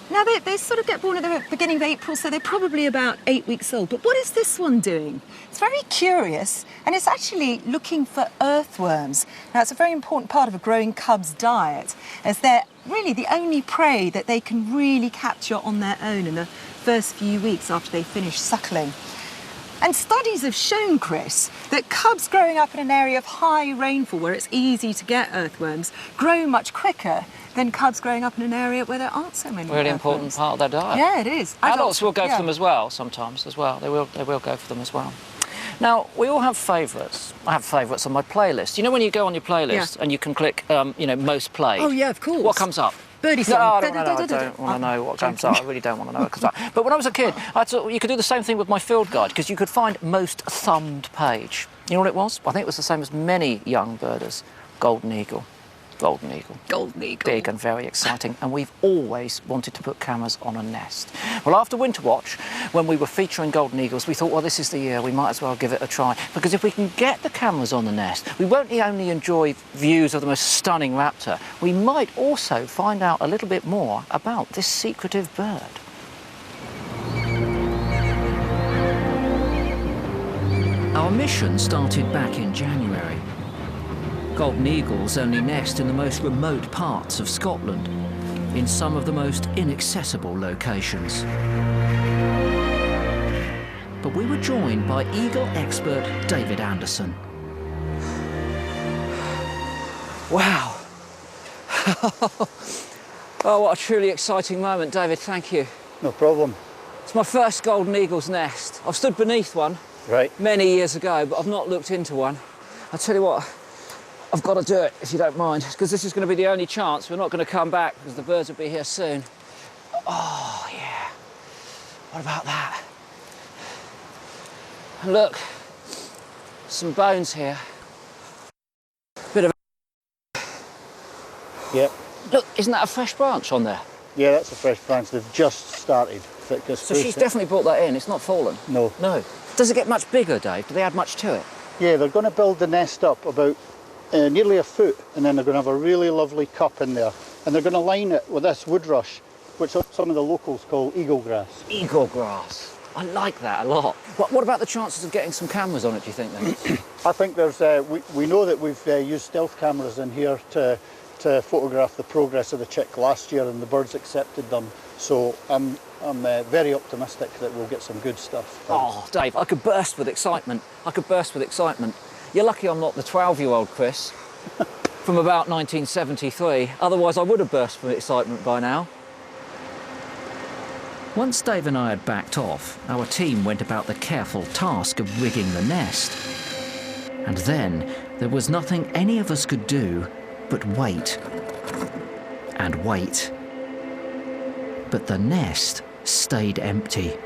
Now they sort of get born at the beginning of April, so they're probably about 8 weeks old. But what is this one doing? It's very curious, and it's actually looking for earthworms. Now, it's a very important part of a growing cub's diet, as they're really the only prey that they can really capture on their own in the first few weeks after they finish suckling. And studies have shown, Chris, that cubs growing up in an area of high rainfall where it's easy to get earthworms grow much quicker than cubs growing up in an area where there aren't so many Really earthworms. important part of their diet. Yeah, it is. Adults will go yeah. for them as well sometimes as well. They will go for them as well. Now, we all have favourites. I have favourites on my playlist. You know when you go on your playlist and you can click, most played? Oh, yeah, of course. What comes up? Birdie No, song. I don't want to know what comes up. I really don't want to know what comes up. But when I was a kid, I thought you could do the same thing with my field guide, because you could find most thumbed page. You know what it was? I think it was the same as many young birders. Golden eagle. Golden eagle. Golden eagle. Big and very exciting, and we've always wanted to put cameras on a nest. Well, after Winter Watch, when we were featuring golden eagles, we thought, well, this is the year, we might as well give it a try, because if we can get the cameras on the nest, we won't only enjoy views of the most stunning raptor, we might also find out a little bit more about this secretive bird. Our mission started back in January. Golden eagles only nest in the most remote parts of Scotland, in some of the most inaccessible locations. But we were joined by eagle expert David Anderson. Wow. Oh, what a truly exciting moment, David, thank you. No problem. It's my first golden eagle's nest. I've stood beneath one many years ago, but I've not looked into one. I'll tell you what, I've got to do it, if you don't mind, because this is going to be the only chance. We're not going to come back, because the birds will be here soon. Oh, yeah. What about that? And look, some bones here. Bit of... Yep. Look, isn't that a fresh branch on there? Yeah, that's a fresh branch. They've just started. So she's definitely brought that in, it's not fallen? No. No. Does it get much bigger, Dave? Do they add much to it? Yeah, they're going to build the nest up about nearly a foot, and then they're going to have a really lovely cup in there. And they're going to line it with this wood rush, which some of the locals call eagle grass. Eagle grass. I like that a lot. What about the chances of getting some cameras on it, do you think, then? I think there's... we know that we've used stealth cameras in here to photograph the progress of the chick last year, and the birds accepted them. So I'm very optimistic that we'll get some good stuff. Oh, Dave, I could burst with excitement. I could burst with excitement. You're lucky I'm not the 12-year-old Chris from about 1973. Otherwise, I would have burst with excitement by now. Once Dave and I had backed off, our team went about the careful task of rigging the nest. And then there was nothing any of us could do but wait. And wait. But the nest stayed empty.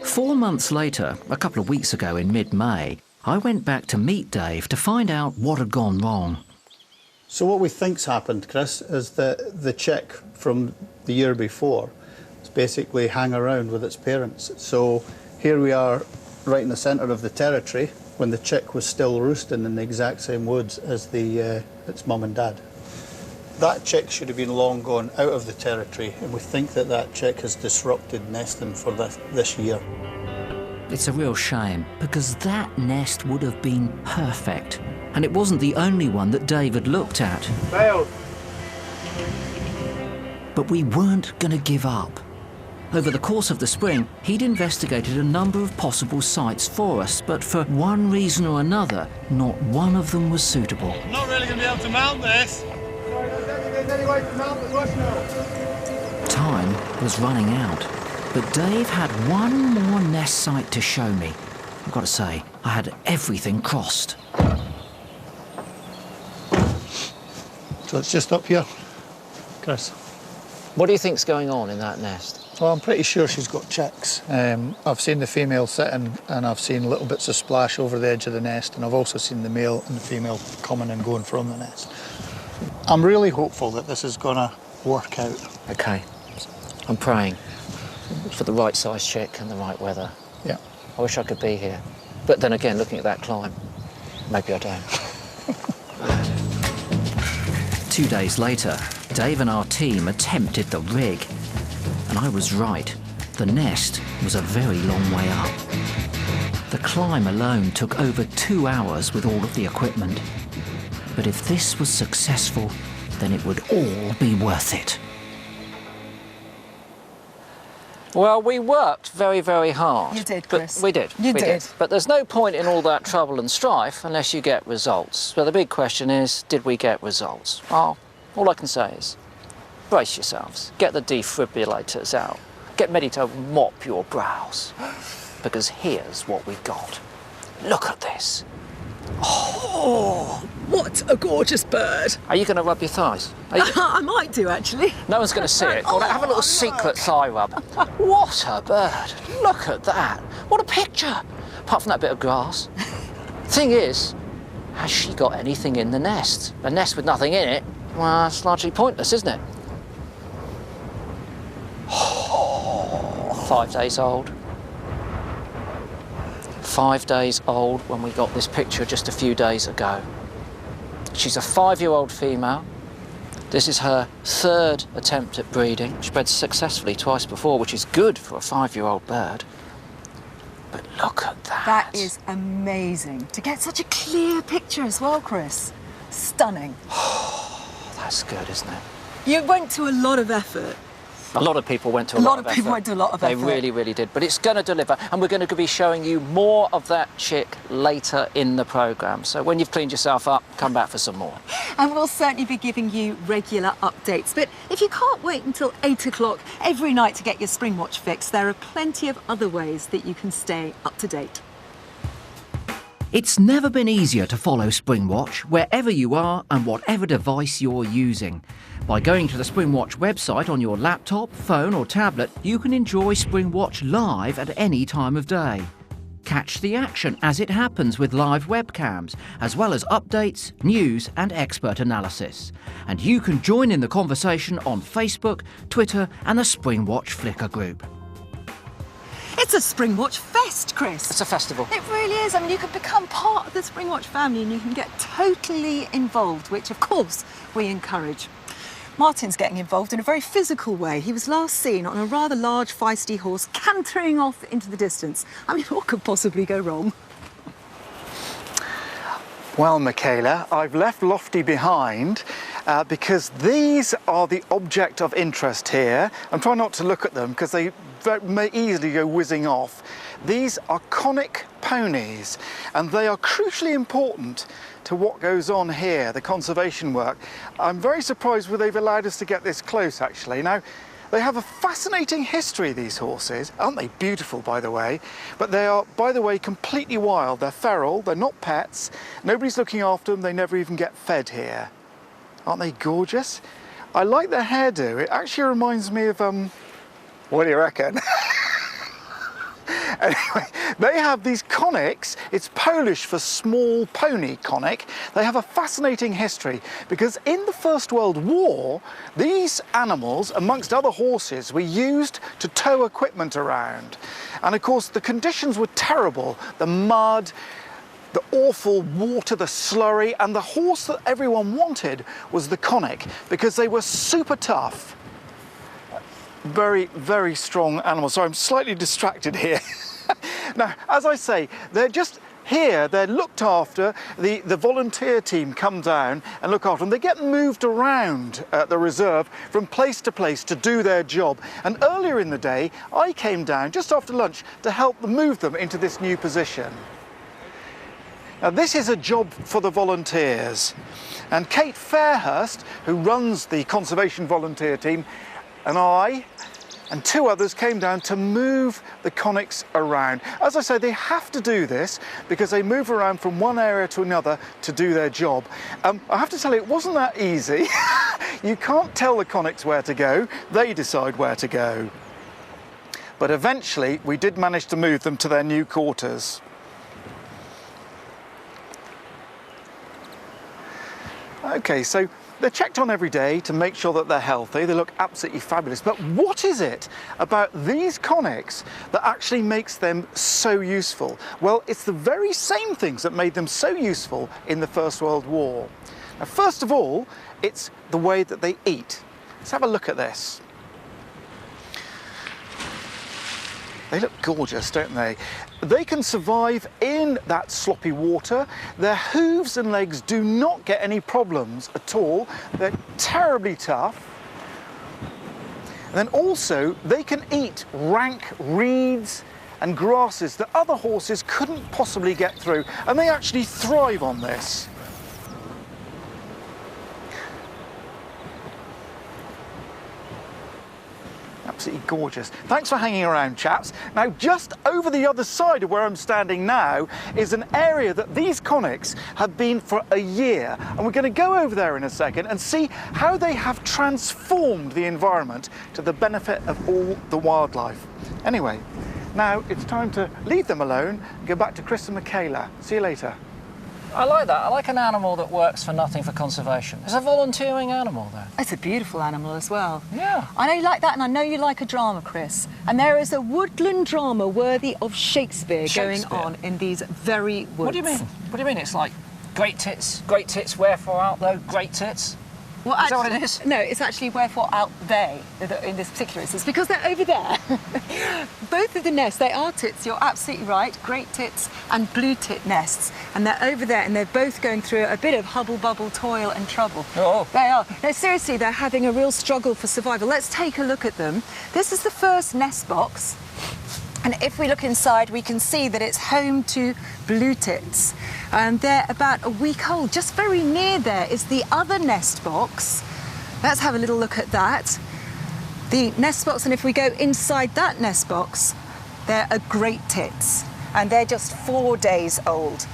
4 months later, a couple of weeks ago in mid-May, I went back to meet Dave to find out what had gone wrong. So what we think's happened, Chris, is that the chick from the year before is basically hang around with its parents. So here we are right in the centre of the territory when the chick was still roosting in the exact same woods as its mum and dad. That chick should have been long gone out of the territory, and we think that that chick has disrupted nesting for this year. It's a real shame, because that nest would have been perfect. And it wasn't the only one that Dave had looked at. Failed. But we weren't going to give up. Over the course of the spring, he'd investigated a number of possible sites for us, but for one reason or another, not one of them was suitable. I'm not really going to be able to mount this. Time was running out, but Dave had one more nest site to show me. I've got to say, I had everything crossed. So it's just up here, Chris. What do you think's going on in that nest? Well, I'm pretty sure she's got chicks. I've seen the female sitting, and I've seen little bits of splash over the edge of the nest, and I've also seen the male and the female coming and going from the nest. I'm really hopeful that this is going to work out. OK. I'm praying for the right size chick and the right weather. Yeah. I wish I could be here. But then again, looking at that climb, maybe I don't. 2 days later, Dave and our team attempted the rig. And I was right. The nest was a very long way up. The climb alone took over 2 hours with all of the equipment. But if this was successful, then it would all be worth it. Well, we worked very, very hard. You did, Chris. We did. You we did. But there's no point in all that trouble and strife unless you get results. So the big question is, did we get results? Well, all I can say is, brace yourselves. Get the defibrillators out. Get ready to mop your brows. Because here's what we got. Look at this. Oh, what a gorgeous bird. Are you going to rub your thighs? I might do, actually. No one's going to see it. Well, have a little secret thigh rub. What a bird. Look at that. What a picture. Apart from that bit of grass. Thing is, has she got anything in the nest? A nest with nothing in it? Well, it's largely pointless, isn't it? 5 days old. 5 days old when we got this picture just a few days ago. She's a 5-year-old female. This is her 3rd attempt at breeding. She bred successfully twice before, which is good for a 5-year-old bird. But look at that. That is amazing. To get such a clear picture as well, Chris. Stunning. That's good, isn't it? You went to a lot of effort. A lot of people went to a lot of effort. went to a lot of They effort. really, really did. But it's going to deliver, and we're going to be showing you more of that chick later in the programme. So when you've cleaned yourself up, come back for some more. And we'll certainly be giving you regular updates. But if you can't wait until 8 o'clock every night to get your Springwatch fix, there are plenty of other ways that you can stay up to date. It's never been easier to follow Springwatch wherever you are and whatever device you're using. By going to the Springwatch website on your laptop, phone or tablet, you can enjoy Springwatch live at any time of day. Catch the action as it happens with live webcams, as well as updates, news and expert analysis. And you can join in the conversation on Facebook, Twitter and the Springwatch Flickr group. It's a Springwatch Fest, Chris. It's a festival. It really is. I mean, you can become part of the Springwatch family and you can get totally involved, which, of course, we encourage. Martin's getting involved in a very physical way. He was last seen on a rather large, feisty horse cantering off into the distance. I mean, what could possibly go wrong? Well, Michaela, I've left Lofty behind because these are the object of interest here. I'm trying not to look at them because they may easily go whizzing off. These are conic ponies, and they are crucially important to what goes on here, the conservation work. I'm very surprised they've allowed us to get this close, actually. Now, They have a fascinating history, these horses. Aren't they beautiful, by the way? But they are, by the way, completely wild. They're feral, they're not pets. Nobody's looking after them, they never even get fed here. Aren't they gorgeous? I like their hairdo. It actually reminds me of, what do you reckon? Anyway, they have these conics. It's Polish for small pony conic. They have a fascinating history because in the First World War, these animals, amongst other horses, were used to tow equipment around. And of course, the conditions were terrible. The mud, the awful water, the slurry, and the horse that everyone wanted was the conic because they were super tough. Very, very strong animals. So I'm slightly distracted here. Now, as I say, they're just here, they're looked after. The volunteer team come down and look after them. They get moved around at the reserve from place to place to do their job. And earlier in the day, I came down just after lunch to help them move them into this new position. Now, this is a job for the volunteers. And Kate Fairhurst, who runs the conservation volunteer team, and I and two others came down to move the conics around. As I say, they have to do this because they move around from one area to another to do their job. I have to tell you, it wasn't that easy. You can't tell the conics where to go. They decide where to go. But eventually, we did manage to move them to their new quarters. Okay, so they're checked on every day to make sure that they're healthy. They look absolutely fabulous. But what is it about these conics that actually makes them so useful? Well, it's the very same things that made them so useful in the First World War. Now, first of all, it's the way that they eat. Let's have a look at this. They look gorgeous, don't they? They can survive in that sloppy water. Their hooves and legs do not get any problems at all. They're terribly tough. And then also, they can eat rank reeds and grasses that other horses couldn't possibly get through, and they actually thrive on this. Absolutely gorgeous. Thanks for hanging around, chaps. Now, just over the other side of where I'm standing now is an area that these conics have been for a year. And we're going to go over there in a second and see how they have transformed the environment to the benefit of all the wildlife. Anyway, now it's time to leave them alone and go back to Chris and Michaela. See you later. I like that. I like an animal that works for nothing for conservation. It's a volunteering animal, though. It's a beautiful animal as well. Yeah. I know you like that, and I know you like a drama, Chris. And there is a woodland drama worthy of Shakespeare going on in these very woods. What do you mean? What do you mean? It's like great tits, wherefore art thou, great tits? Well, is that what it is? No, it's actually wherefore out they in this particular instance, because they're over there. Both of the nests, they are tits, you're absolutely right, great tits and blue tit nests. And they're over there and they're both going through a bit of hubble bubble, toil and trouble. Oh. They are. No, seriously, they're having a real struggle for survival. Let's take a look at them. This is the first nest box. And if we look inside, we can see that it's home to blue tits. And they're about a week old. Just very near there is the other nest box. Let's have a little look at that. The nest box, and if we go inside that nest box, there are great tits. And they're just 4 days old.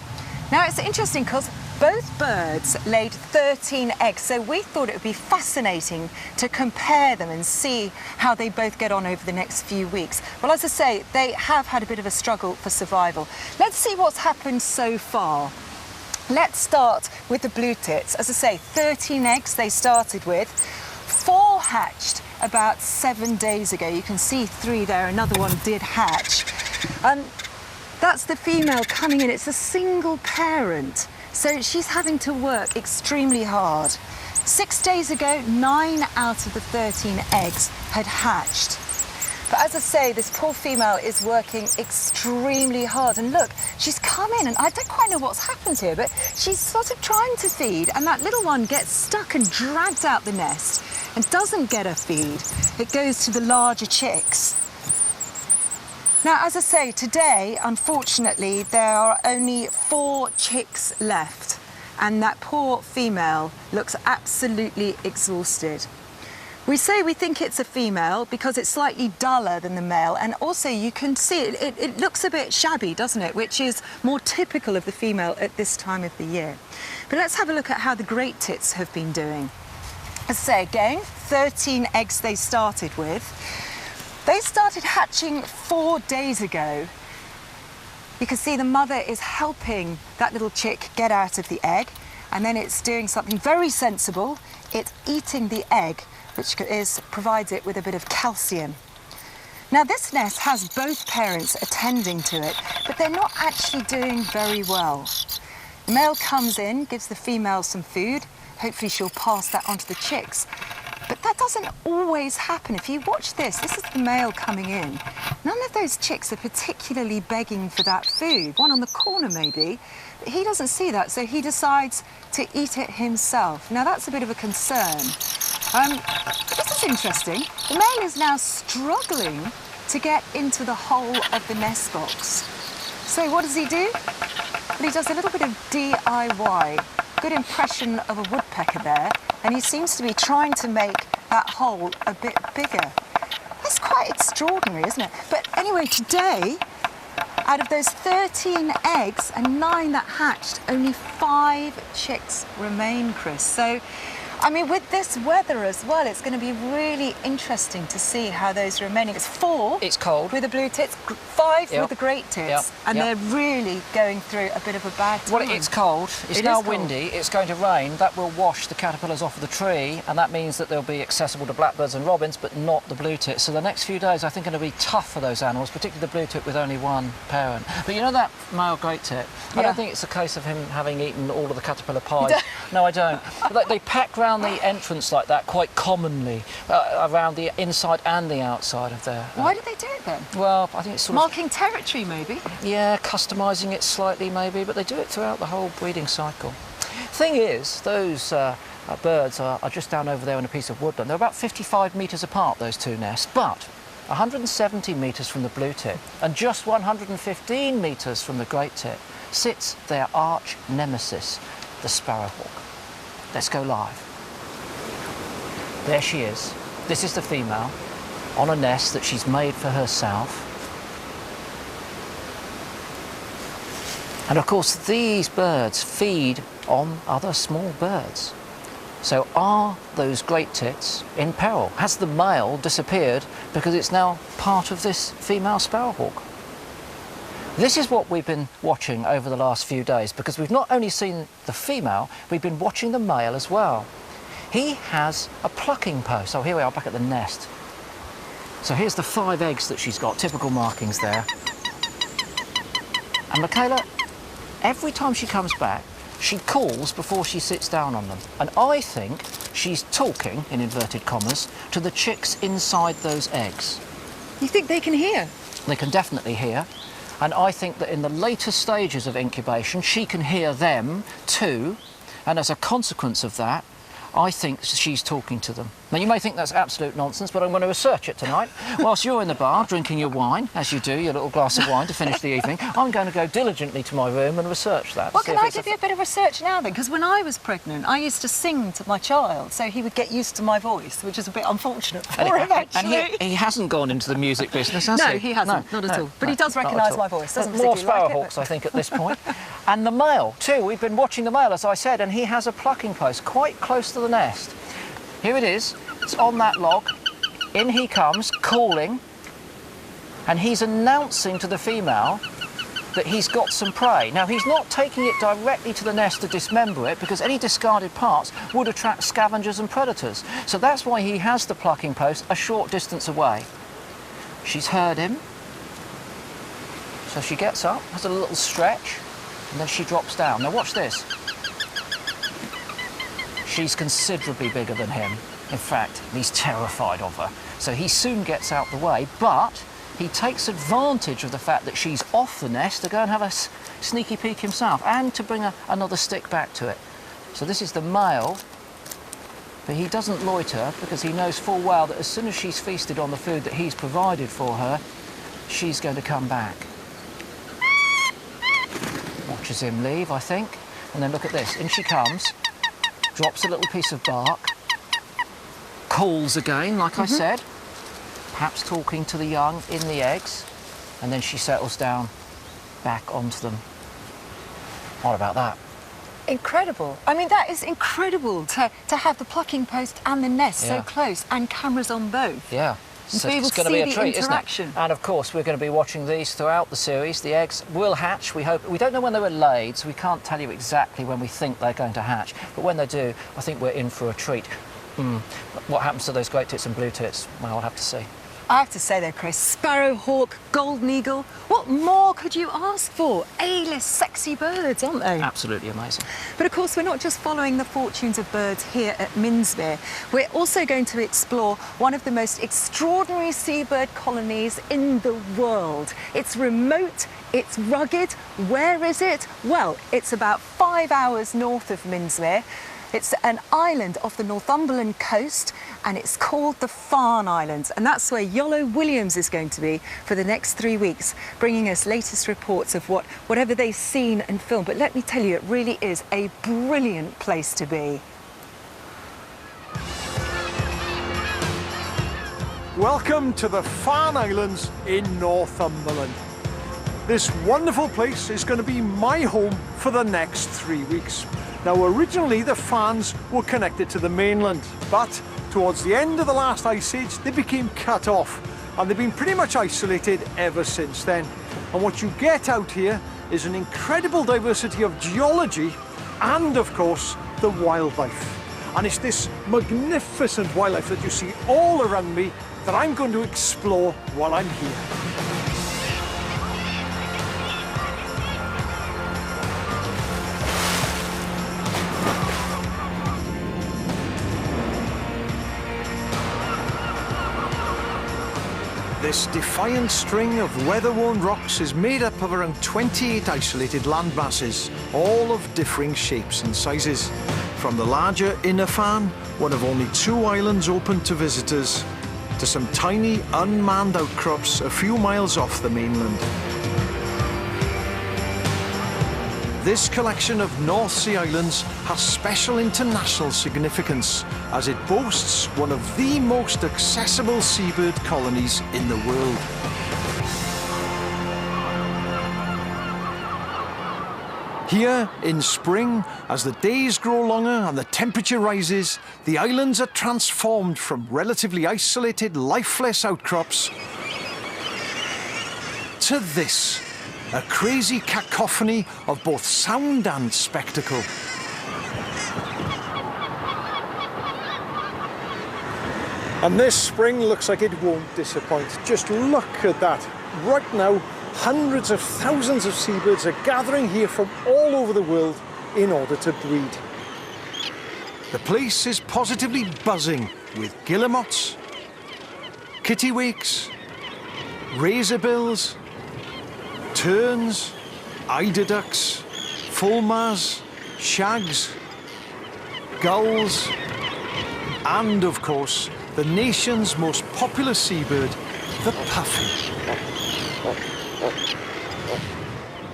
Now, it's interesting because both birds laid 13 eggs, so we thought it would be fascinating to compare them and see how they both get on over the next few weeks. Well, as I say, they have had a bit of a struggle for survival. Let's see what's happened so far. Let's start with the blue tits. As I say, 13 eggs they started with. 4 hatched about 7 days ago. You can see 3 there, another one did hatch. That's the female coming in. It's a single parent. So she's having to work extremely hard. 6 days ago, 9 out of the 13 eggs had hatched. But as I say, this poor female is working extremely hard. And look, she's come in, and I don't quite know what's happened here, but she's sort of trying to feed, and that little one gets stuck and dragged out the nest and doesn't get a feed. It goes to the larger chicks. Now, as I say, today, unfortunately, there are only 4 chicks left, and that poor female looks absolutely exhausted. We say we think it's a female because it's slightly duller than the male, and also you can see it looks a bit shabby, doesn't it? Which is more typical of the female at this time of the year. But let's have a look at how the great tits have been doing. As I say again, 13 eggs they started with. They started hatching 4 days ago. You can see the mother is helping that little chick get out of the egg, and then it's doing something very sensible. It's eating the egg, which provides it with a bit of calcium. Now this nest has both parents attending to it, but they're not actually doing very well. The male comes in, gives the female some food. Hopefully she'll pass that on to the chicks. But that doesn't always happen. If you watch this is the male coming in. None of those chicks are particularly begging for that food. One on the corner maybe. But he doesn't see that, so he decides to eat it himself. Now that's a bit of a concern. This is interesting. The male is now struggling to get into the hole of the nest box. So what does he do? Well, he does a little bit of DIY. Good impression of a woodpecker there, and he seems to be trying to make that hole a bit bigger. That's quite extraordinary, isn't it? But anyway, today, out of those 13 eggs and 9 that hatched, only 5 chicks remain, Chris. So, I mean, with this weather as well, it's going to be really interesting to see how those are remaining. It's 4. It's cold. With the blue tits, 5 with the great tits, and they're really going through a bit of a bad time. Well, it's cold. It's now windy. It's going to rain. That will wash the caterpillars off of the tree, and that means that they'll be accessible to blackbirds and robins, but not the blue tits. So the next few days, I think, are going to be tough for those animals, particularly the blue tit with only 1 parent. But you know that male great tit? I don't think it's a case of him having eaten all of the caterpillar pies. No, I don't. But they pack round the entrance like that quite commonly, around the inside and the outside of their... Why do they do it then? Well, I think it's sort Marking territory, maybe? Yeah, customising it slightly, maybe, but they do it throughout the whole breeding cycle. Thing is, those birds are just down over there in a piece of woodland. They're about 55 metres apart, those 2 nests, but 170 metres from the blue tit and just 115 metres from the great tit sits their arch nemesis, the sparrowhawk. Let's go live. There she is. This is the female on a nest that she's made for herself. And of course, these birds feed on other small birds. So are those great tits in peril? Has the male disappeared because it's now part of this female sparrowhawk? This is what we've been watching over the last few days, because we've not only seen the female, we've been watching the male as well. He has a plucking post. Oh, here we are back at the nest. So here's the 5 eggs that she's got, typical markings there. And Michaela, every time she comes back, she calls before she sits down on them. And I think she's talking, in inverted commas, to the chicks inside those eggs. You think they can hear? They can definitely hear. And I think that in the later stages of incubation, she can hear them too. And as a consequence of that, I think she's talking to them. Now, you may think that's absolute nonsense, but I'm going to research it tonight. Whilst you're in the bar drinking your wine, as you do, your little glass of wine to finish the evening, I'm going to go diligently to my room and research that. Well, can I give you a bit of research now then? Because when I was pregnant, I used to sing to my child, so he would get used to my voice, which is a bit unfortunate for him, actually. And he hasn't gone into the music business, has he? No, he hasn't, not at all. But he does recognise my voice, doesn't More particularly like sparrowhawks, I think, at this point. And the male, too. We've been watching the male, as I said, and he has a plucking post quite close to the nest. Here it is. It's on that log. In he comes, calling, and he's announcing to the female that he's got some prey. Now, he's not taking it directly to the nest to dismember it, because any discarded parts would attract scavengers and predators. So that's why he has the plucking post a short distance away. She's heard him. So she gets up, has a little stretch, and then she drops down. Now watch this. She's considerably bigger than him. In fact, he's terrified of her. So he soon gets out the way, but he takes advantage of the fact that she's off the nest to go and have a sneaky peek himself and to bring another stick back to it. So this is the male, but he doesn't loiter because he knows full well that as soon as she's feasted on the food that he's provided for her, she's going to come back. Watches him leave, I think, and then look at this. In she comes. Drops a little piece of bark, calls again, like I said, perhaps talking to the young in the eggs, and then she settles down back onto them. What about that? Incredible. I mean, that is incredible to have the plucking post and the nest so close and cameras on both. Yeah. And So to be able it's to going to be see a the treat, isn't it? interaction. And of course, we're going to be watching these throughout the series. The eggs will hatch, we hope. We don't know when they were laid, so we can't tell you exactly when we think they're going to hatch. But when they do, I think we're in for a treat. What happens to those great tits and blue tits? Well, I'll have to see. I have to say though, Chris, sparrowhawk, golden eagle, what more could you ask for? A-list sexy birds, aren't they? Absolutely amazing. But of course, we're not just following the fortunes of birds here at Minsmere. We're also going to explore one of the most extraordinary seabird colonies in the world. It's remote, it's rugged. Where is it? Well, it's about 5 hours north of Minsmere. It's an island off the Northumberland coast, and it's called the Farne Islands, and that's where Yolo Williams is going to be for the next 3 weeks, bringing us latest reports of whatever they've seen and filmed. But let me tell you, it really is a brilliant place to be. Welcome to the Farne Islands in Northumberland. This wonderful place is going to be my home for the next 3 weeks. Now, originally the Farnes were connected to the mainland, but towards the end of the last ice age, they became cut off, and they've been pretty much isolated ever since then. And what you get out here is an incredible diversity of geology and, of course, the wildlife. And it's this magnificent wildlife that you see all around me that I'm going to explore while I'm here. This defiant string of weather-worn rocks is made up of around 28 isolated land masses, all of differing shapes and sizes. From the larger Inner Farne, one of only 2 islands open to visitors, to some tiny unmanned outcrops a few miles off the mainland. This collection of North Sea islands has special international significance, as it boasts one of the most accessible seabird colonies in the world. Here in spring, as the days grow longer and the temperature rises, the islands are transformed from relatively isolated, lifeless outcrops to this. A crazy cacophony of both sound and spectacle. And this spring looks like it won't disappoint. Just look at that. Right now, hundreds of thousands of seabirds are gathering here from all over the world in order to breed. The place is positively buzzing with guillemots, kittiwakes, razorbills, terns, eider ducks, fulmars, shags, gulls, and of course, the nation's most popular seabird, the puffin.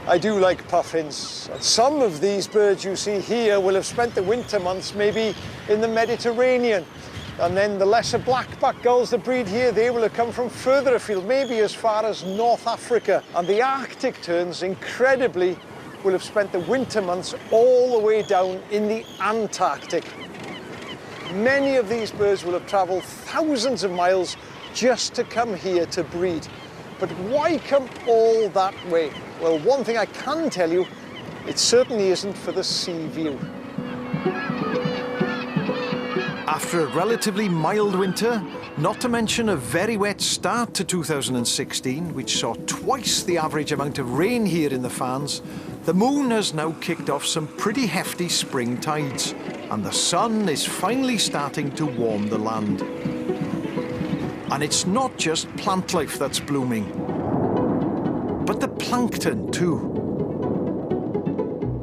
I do like puffins. Some of these birds you see here will have spent the winter months maybe in the Mediterranean. And then the lesser blackback gulls that breed here, they will have come from further afield, maybe as far as North Africa. And the Arctic terns, incredibly, will have spent the winter months all the way down in the Antarctic. Many of these birds will have travelled thousands of miles just to come here to breed. But why come all that way? Well, one thing I can tell you, it certainly isn't for the sea view. After a relatively mild winter, not to mention a very wet start to 2016, which saw twice the average amount of rain here in the Farnes, the moon has now kicked off some pretty hefty spring tides, and the sun is finally starting to warm the land. And it's not just plant life that's blooming, but the plankton too.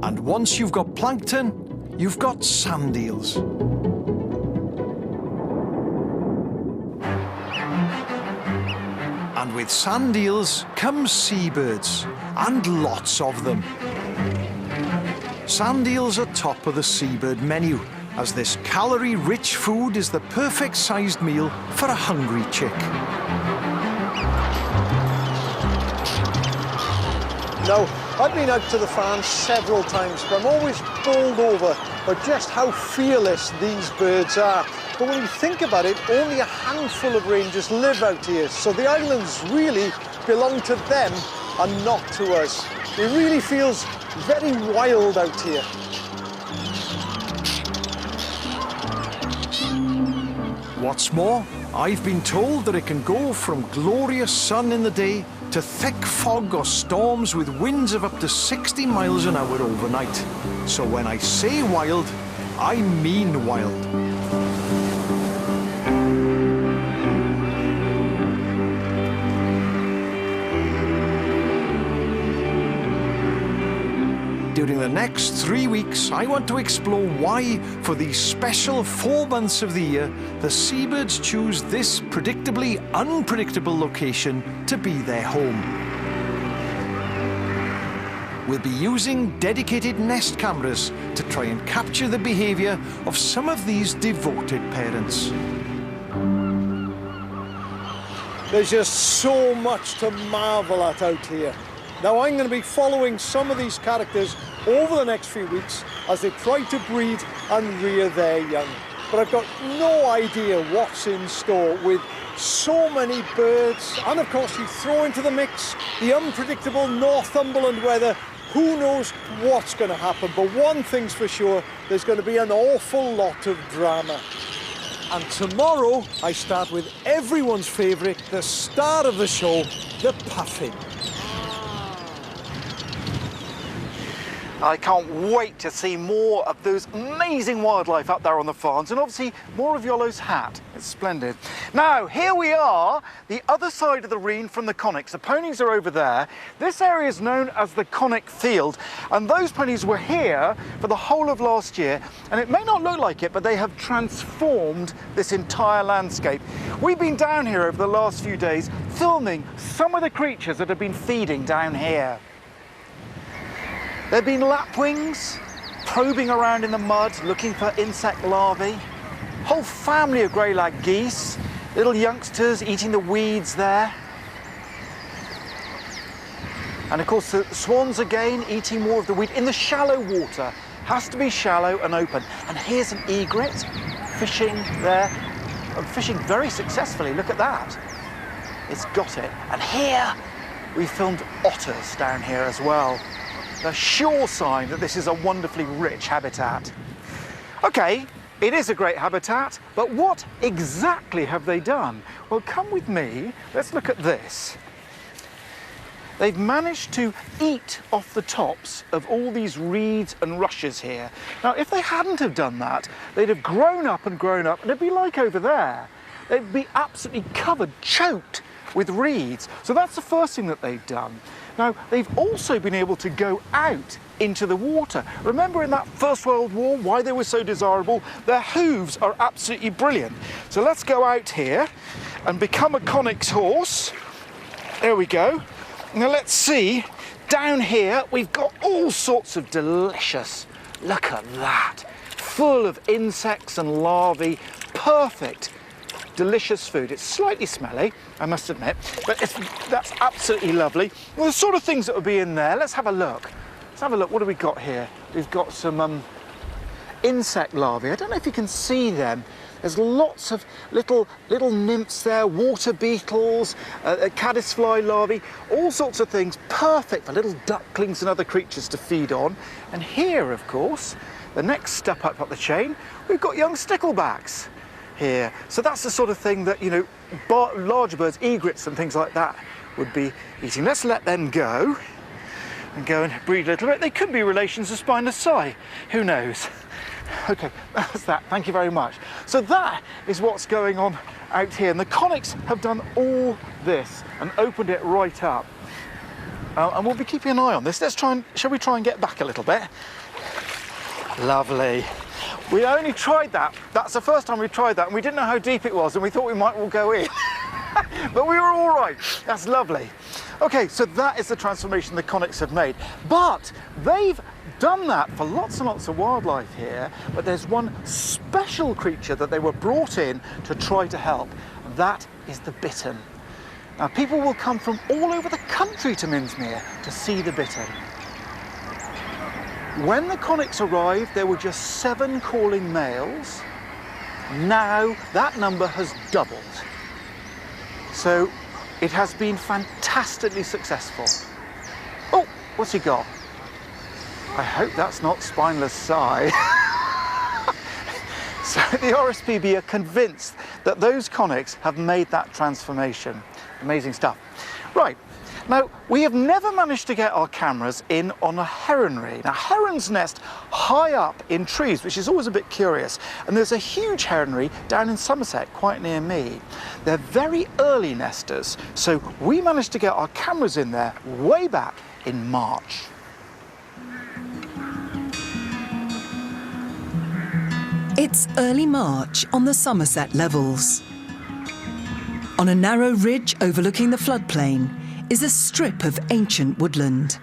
And once you've got plankton, you've got sand eels. And with sand eels come seabirds, and lots of them. Sand eels are top of the seabird menu, as this calorie-rich food is the perfect sized meal for a hungry chick. Now, I've been out to the farm several times, but I'm always bowled over by just how fearless these birds are. But when you think about it, only a handful of rangers live out here, so the islands really belong to them and not to us. It really feels very wild out here. What's more, I've been told that it can go from glorious sun in the day to thick fog or storms with winds of up to 60 miles an hour overnight. So when I say wild, I mean wild. During the next 3 weeks, I want to explore why, for these special 4 months of the year, the seabirds choose this predictably unpredictable location to be their home. We'll be using dedicated nest cameras to try and capture the behaviour of some of these devoted parents. There's just so much to marvel at out here. Now, I'm going to be following some of these characters over the next few weeks as they try to breed and rear their young. But I've got no idea what's in store with so many birds. And of course, you throw into the mix the unpredictable Northumberland weather. Who knows what's going to happen? But one thing's for sure, there's going to be an awful lot of drama. And tomorrow, I start with everyone's favourite, the star of the show, the puffin. I can't wait to see more of those amazing wildlife up there on the farms, and obviously more of Yolo's hat. It's splendid. Now, here we are, the other side of the Reen from the Conics. The ponies are over there. This area is known as the Conic Field, and those ponies were here for the whole of last year, and it may not look like it, but they have transformed this entire landscape. We've been down here over the last few days filming some of the creatures that have been feeding down here. There have been lapwings probing around in the mud looking for insect larvae. Whole family of grey-lag geese, little youngsters eating the weeds there. And of course the swans again eating more of the weed in the shallow water. Has to be shallow and open. And here's an egret fishing there, and fishing very successfully. Look at that. It's got it. And here we filmed otters down here as well. A sure sign that this is a wonderfully rich habitat. Okay, it is a great habitat, but what exactly have they done? Well, come with me, let's look at this. They've managed to eat off the tops of all these reeds and rushes here. Now, if they hadn't have done that, they'd have grown up, and it'd be like over there. They'd be absolutely covered, choked with reeds. So that's the first thing that they've done. Now, they've also been able to go out into the water. Remember in that First World War, why they were so desirable? Their hooves are absolutely brilliant. So let's go out here and become a Conic's horse. There we go. Now let's see, down here, we've got all sorts of delicious, look at that, full of insects and larvae, perfect. Delicious food. It's slightly smelly, I must admit, but that's absolutely lovely. Well, the sort of things that would be in there, let's have a look. Let's have a look, what do we got here? We've got some insect larvae. I don't know if you can see them. There's lots of little nymphs there, water beetles, caddisfly larvae, all sorts of things, perfect for little ducklings and other creatures to feed on. And here, of course, the next step up the chain, we've got young sticklebacks here. So that's the sort of thing that, you know, larger birds, egrets and things like that would be eating. Let's let them go and go and breed a little bit. They could be relations of Spinus Sai, who knows? Okay, that's that, thank you very much. So that is what's going on out here, and the Conics have done all this and opened it right up. And we'll be keeping an eye on this. Shall we try and get back a little bit? Lovely. We only tried that. That's the first time we tried that, and we didn't know how deep it was, and we thought we might all go in. But we were all right. That's lovely. Okay, so that is the transformation the conchs have made. But they've done that for lots and lots of wildlife here, but there's one special creature that they were brought in to try to help. That is the bittern. Now, people will come from all over the country to Minsmere to see the bittern. When the conchs arrived, there were just 7 calling males. Now, that number has doubled. So, it has been fantastically successful. Oh, what's he got? I hope that's not spineless sigh. So the RSPB are convinced that those conchs have made that transformation. Amazing stuff. Right, now we have never managed to get our cameras in on a heronry. Now herons nest high up in trees, which is always a bit curious. And there's a huge heronry down in Somerset, quite near me. They're very early nesters, so we managed to get our cameras in there way back in March. It's early March on the Somerset Levels. On a narrow ridge overlooking the floodplain is a strip of ancient woodland.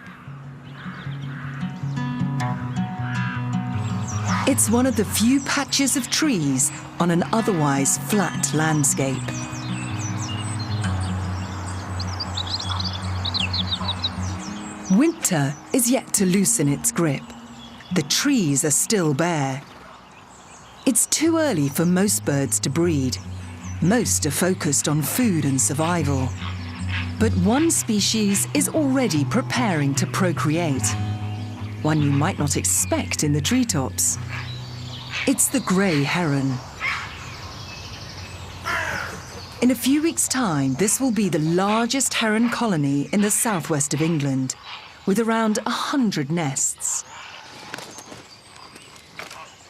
It's one of the few patches of trees on an otherwise flat landscape. Winter is yet to loosen its grip. The trees are still bare. It's too early for most birds to breed. Most are focused on food and survival. But one species is already preparing to procreate. One you might not expect in the treetops. It's the grey heron. In a few weeks' time, this will be the largest heron colony in the southwest of England, with around 100 nests.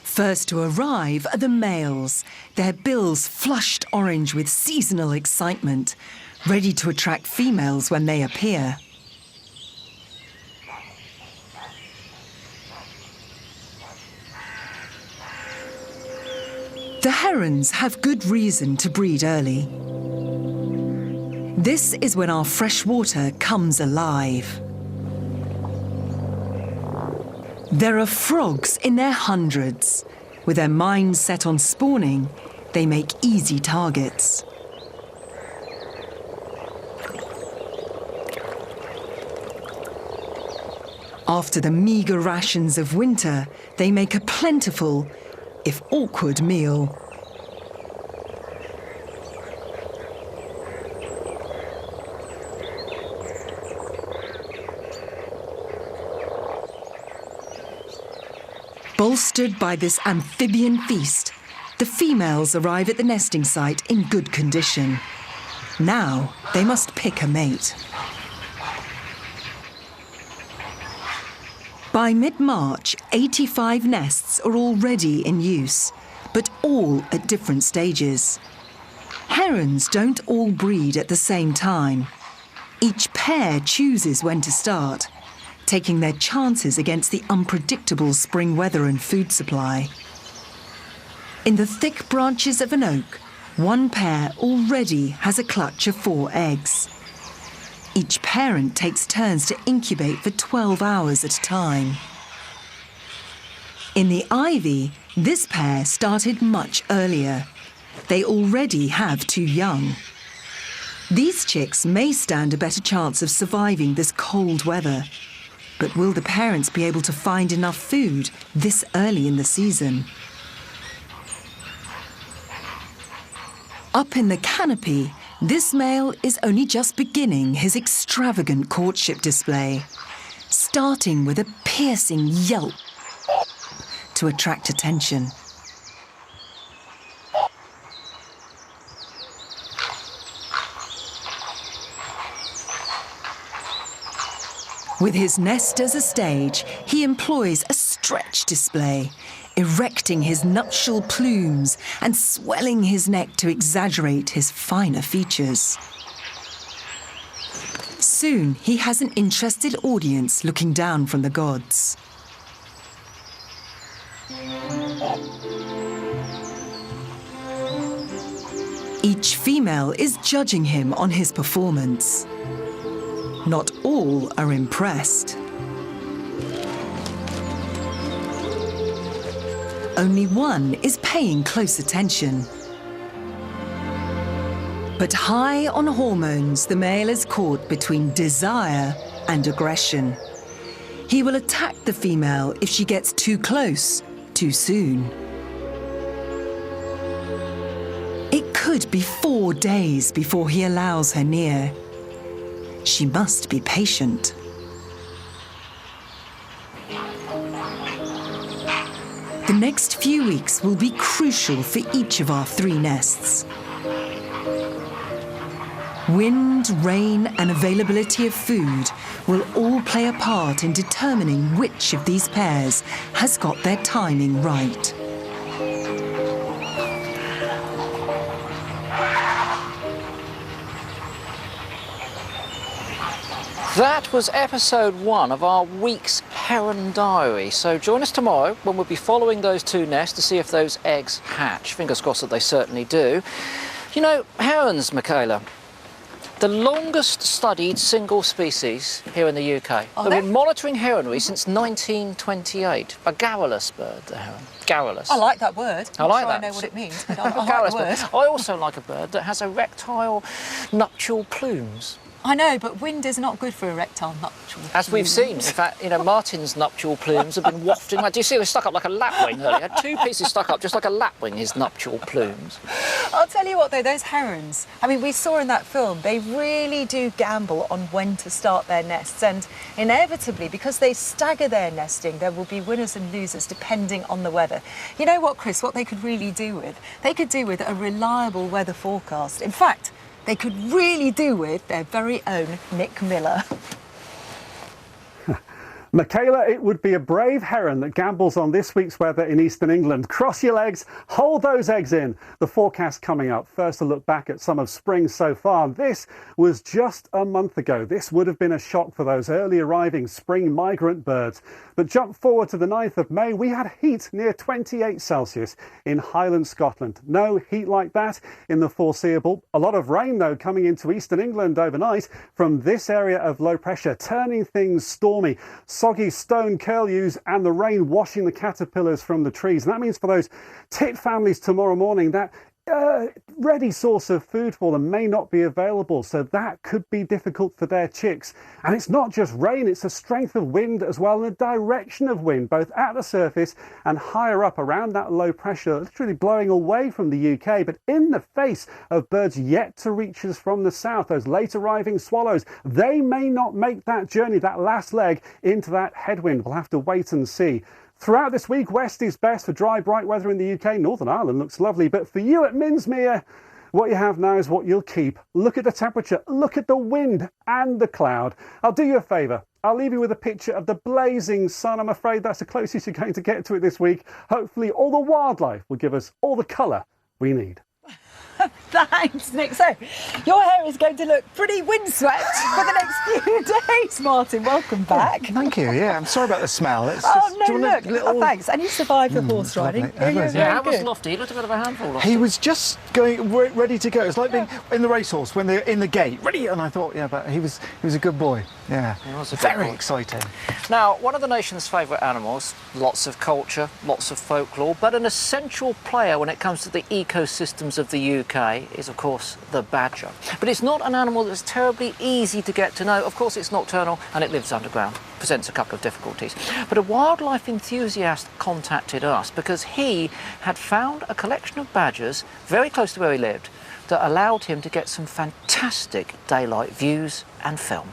First to arrive are the males, their bills flushed orange with seasonal excitement, ready to attract females when they appear. The herons have good reason to breed early. This is when our fresh water comes alive. There are frogs in their hundreds. With their minds set on spawning, they make easy targets. After the meagre rations of winter, they make a plentiful, if awkward, meal. Bolstered by this amphibian feast, the females arrive at the nesting site in good condition. Now they must pick a mate. By mid-March, 85 nests are already in use, but all at different stages. Herons don't all breed at the same time. Each pair chooses when to start, taking their chances against the unpredictable spring weather and food supply. In the thick branches of an oak, one pair already has a clutch of 4 eggs. Each parent takes turns to incubate for 12 hours at a time. In the ivy, this pair started much earlier. They already have 2 young. These chicks may stand a better chance of surviving this cold weather. But will the parents be able to find enough food this early in the season? Up in the canopy, this male is only just beginning his extravagant courtship display, starting with a piercing yelp to attract attention. With his nest as a stage, he employs a stretch display, erecting his nuptial plumes and swelling his neck to exaggerate his finer features. Soon, he has an interested audience looking down from the gods. Each female is judging him on his performance. not all are impressed. Only one is paying close attention. But high on hormones, the male is caught between desire and aggression. He will attack the female if she gets too close, too soon. It could be 4 days before he allows her near. She must be patient. The next few weeks will be crucial for each of our 3 nests. Wind, rain, and availability of food will all play a part in determining which of these pairs has got their timing right. That was episode 1 of our week's Heron Diary. So join us tomorrow when we'll be following those 2 nests to see if those eggs hatch. Fingers crossed that they certainly do. You know, herons, Michaela, the longest studied single species here in the UK. They've been monitoring heronry since 1928. A garrulous bird, the heron. Garrulous. I like that word. I like that. I know what it means, but I like the word. I also like a bird that has erectile nuptial plumes. I know, but wind is not good for erectile nuptial plumes. As we've seen, in fact, you know, Martin's nuptial plumes have been wafting. Do you see, they stuck up like a lapwing earlier? He had 2 pieces stuck up just like a lapwing, his nuptial plumes. I'll tell you what, though, those herons, I mean, we saw in that film, they really do gamble on when to start their nests. And inevitably, because they stagger their nesting, there will be winners and losers depending on the weather. You know what, Chris, what they could really do with? They could do with a reliable weather forecast. In fact, they could really do with their very own Nick Miller. Michaela, it would be a brave heron that gambles on this week's weather in eastern England. Cross your legs, hold those eggs in. The forecast coming up. First, a look back at some of spring so far. This was just a month ago. This would have been a shock for those early arriving spring migrant birds. But jump forward to the 9th of May, we had heat near 28 Celsius in Highland Scotland. No heat like that in the foreseeable. A lot of rain, though, coming into eastern England overnight from this area of low pressure, turning things stormy. Soggy stone curlews and the rain washing the caterpillars from the trees. And that means for those tit families tomorrow morning, that ready source of food for them may not be available, so that could be difficult for their chicks. And it's not just rain, it's the strength of wind as well, and the direction of wind, both at the surface and higher up around that low pressure, literally blowing away from the UK, but in the face of birds yet to reach us from the south, those late arriving swallows. They may not make that journey, that last leg into that headwind. We'll have to wait and see. Throughout this week, west is best for dry, bright weather in the UK. Northern Ireland looks lovely, but for you at Minsmere, what you have now is what you'll keep. Look at the temperature, look at the wind and the cloud. I'll do you a favour. I'll leave you with a picture of the blazing sun. I'm afraid that's the closest you're going to get to it this week. Hopefully all the wildlife will give us all the colour we need. Thanks, Nick. So, your hair is going to look pretty windswept for the next few days, Martin. Welcome back. Oh, thank you. Yeah, I'm sorry about the smell. It's oh, just, no, look. Oh, thanks. And you survived the horse riding. Yeah, that was Lofty. He looked a bit of a handful. Lofty. He was just going ready to go. It's like being in the racehorse when they're in the gate, ready. And I thought, yeah, but he was a good boy. Yeah, he was a good very boy. Exciting. Now, one of the nation's favourite animals, lots of culture, lots of folklore, but an essential player when it comes to the ecosystems of the UK is, of course, the badger. But it's not an animal that's terribly easy to get to know. Of course, it's nocturnal and it lives underground. Presents a couple of difficulties. But a wildlife enthusiast contacted us because he had found a collection of badgers very close to where he lived that allowed him to get some fantastic daylight views and film.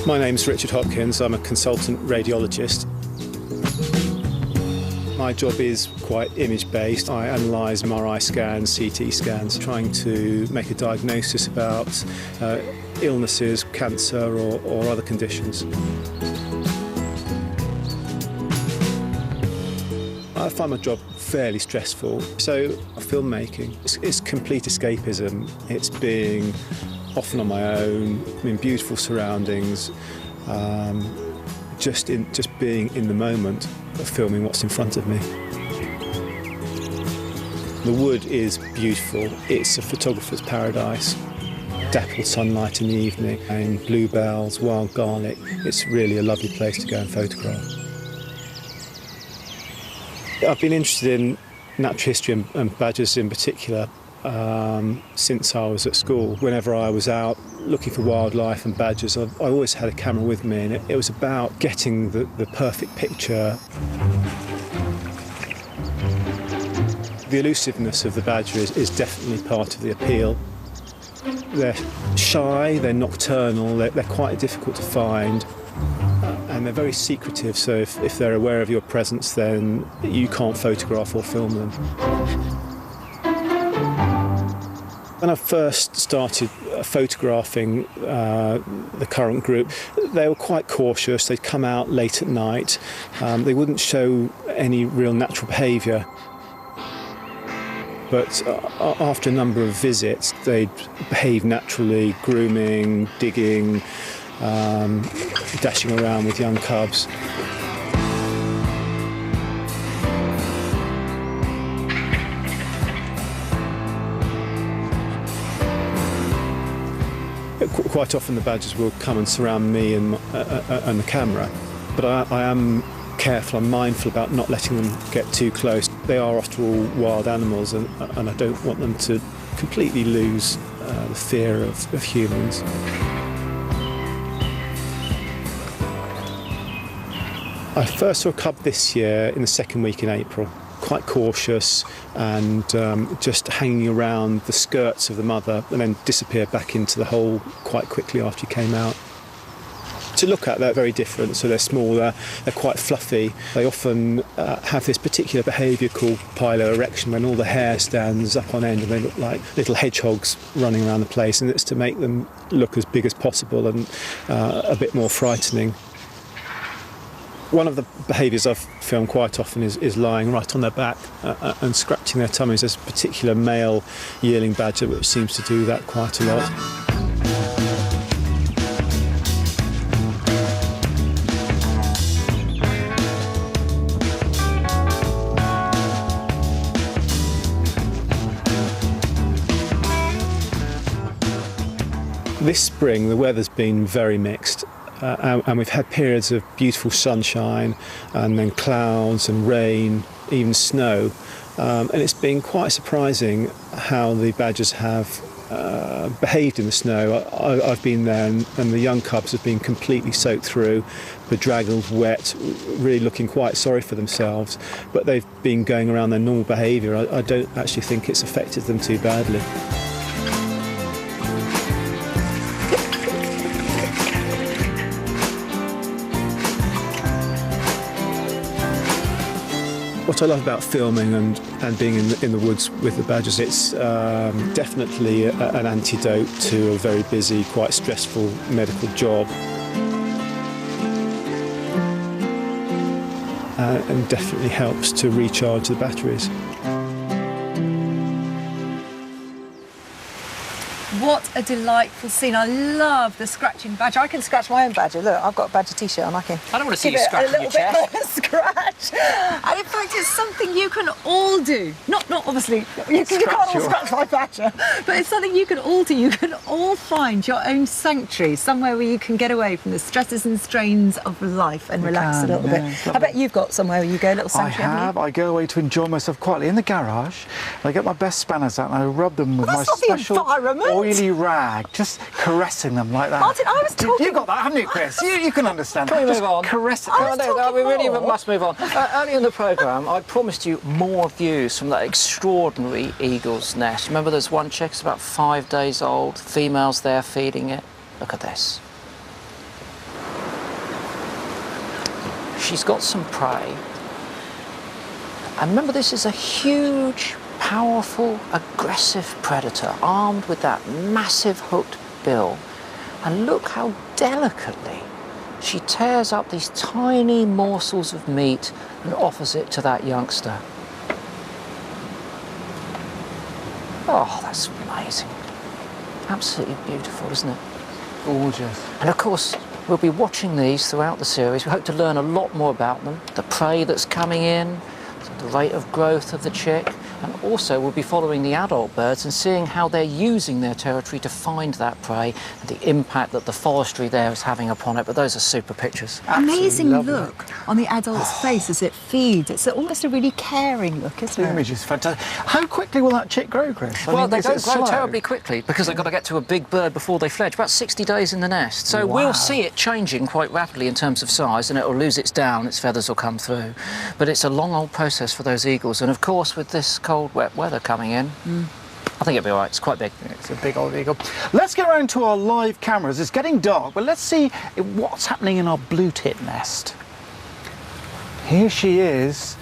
My name's Richard Hopkins. I'm a consultant radiologist. My job is quite image-based. I analyse MRI scans, CT scans, trying to make a diagnosis about illnesses, cancer or other conditions. I find my job fairly stressful. So filmmaking, it's complete escapism. It's being often on my own, in beautiful surroundings, just being in the moment of filming what's in front of me. The wood is beautiful. It's a photographer's paradise. Dappled sunlight in the evening and bluebells, wild garlic. It's really a lovely place to go and photograph. I've been interested in natural history and badgers in particular since I was at school. Whenever I was out looking for wildlife and badgers, I always had a camera with me, and it was about getting the perfect picture. The elusiveness of the badger is definitely part of the appeal. They're shy, they're nocturnal, they're quite difficult to find, and they're very secretive, so if they're aware of your presence, then you can't photograph or film them. When I first started photographing the current group, they were quite cautious. They'd come out late at night. They wouldn't show any real natural behaviour. But after a number of visits, they'd behave naturally, grooming, digging, dashing around with young cubs. Quite often the badgers will come and surround me and the camera, but I am careful, I'm mindful about not letting them get too close. They are, after all, wild animals, and I don't want them to completely lose the fear of humans. I first saw a cub this year in the second week in April. Quite cautious and just hanging around the skirts of the mother, and then disappeared back into the hole quite quickly after he came out. To look at, they're very different. So they're smaller, they're quite fluffy. They often have this particular behaviour called piloerection, when all the hair stands up on end and they look like little hedgehogs running around the place, and it's to make them look as big as possible and a bit more frightening. One of the behaviours I've filmed quite often is lying right on their back and scratching their tummies. There's a particular male yearling badger which seems to do that quite a lot. This spring the weather's been very mixed. And we've had periods of beautiful sunshine and then clouds and rain, even snow. And it's been quite surprising how the badgers have behaved in the snow. I've been there and the young cubs have been completely soaked through, bedraggled, wet, really looking quite sorry for themselves. But they've been going around their normal behaviour. I don't actually think it's affected them too badly. What I love about filming and being in the woods with the badgers, it's definitely an antidote to a very busy, quite stressful medical job. And definitely helps to recharge the batteries. What a delightful scene. I love the scratching badger. I can scratch my own badger. Look, I've got a badger t-shirt on. I don't want to see you scratching your chest. A little bit more scratch. And in fact, it's something you can all do. Not obviously, you can't all scratch my badger, but it's something you can all do. You can all find your own sanctuary, somewhere where you can get away from the stresses and strains of life and relax a little bit. I bet you've got somewhere where you go, a little sanctuary. I have. I go away to enjoy myself quietly in the garage. I get my best spanners out and I rub them with my special oily rag, just caressing them like that. Martin, I was talking... You got that, haven't you, Chris? You can understand. Can we move on? Caressing. We really must move on. Earlier in the programme, I promised you more views from that extraordinary eagle's nest. Remember there's one chick, it's about 5 days old, female's there feeding it. Look at this. She's got some prey. And remember, this is a huge, powerful, aggressive predator armed with that massive hooked bill. And look how delicately she tears up these tiny morsels of meat and offers it to that youngster. Oh, that's amazing. Absolutely beautiful, isn't it? Gorgeous. And of course, We'll be watching these throughout the series. We hope to learn a lot more about them, the prey that's coming in, the rate of growth of the chick, and also we'll be following the adult birds and seeing how they're using their territory to find that prey and the impact that the forestry there is having upon it. But those are super pictures. Amazing look on the adult's face as it feeds. It's almost a really caring look, isn't it? The image is fantastic. How quickly will that chick grow, Chris? Well, they don't grow terribly quickly because they've got to get to a big bird before they fledge, about 60 days in the nest. So we'll see it changing quite rapidly in terms of size, and it'll lose its down, its feathers will come through. But it's a long old process for those eagles, and of course with this cold, wet weather coming in, I think it'll be all right. It's quite big. It's a big old eagle. Let's get around to our live cameras. It's getting dark, but let's see what's happening in our blue tit nest. Here she is.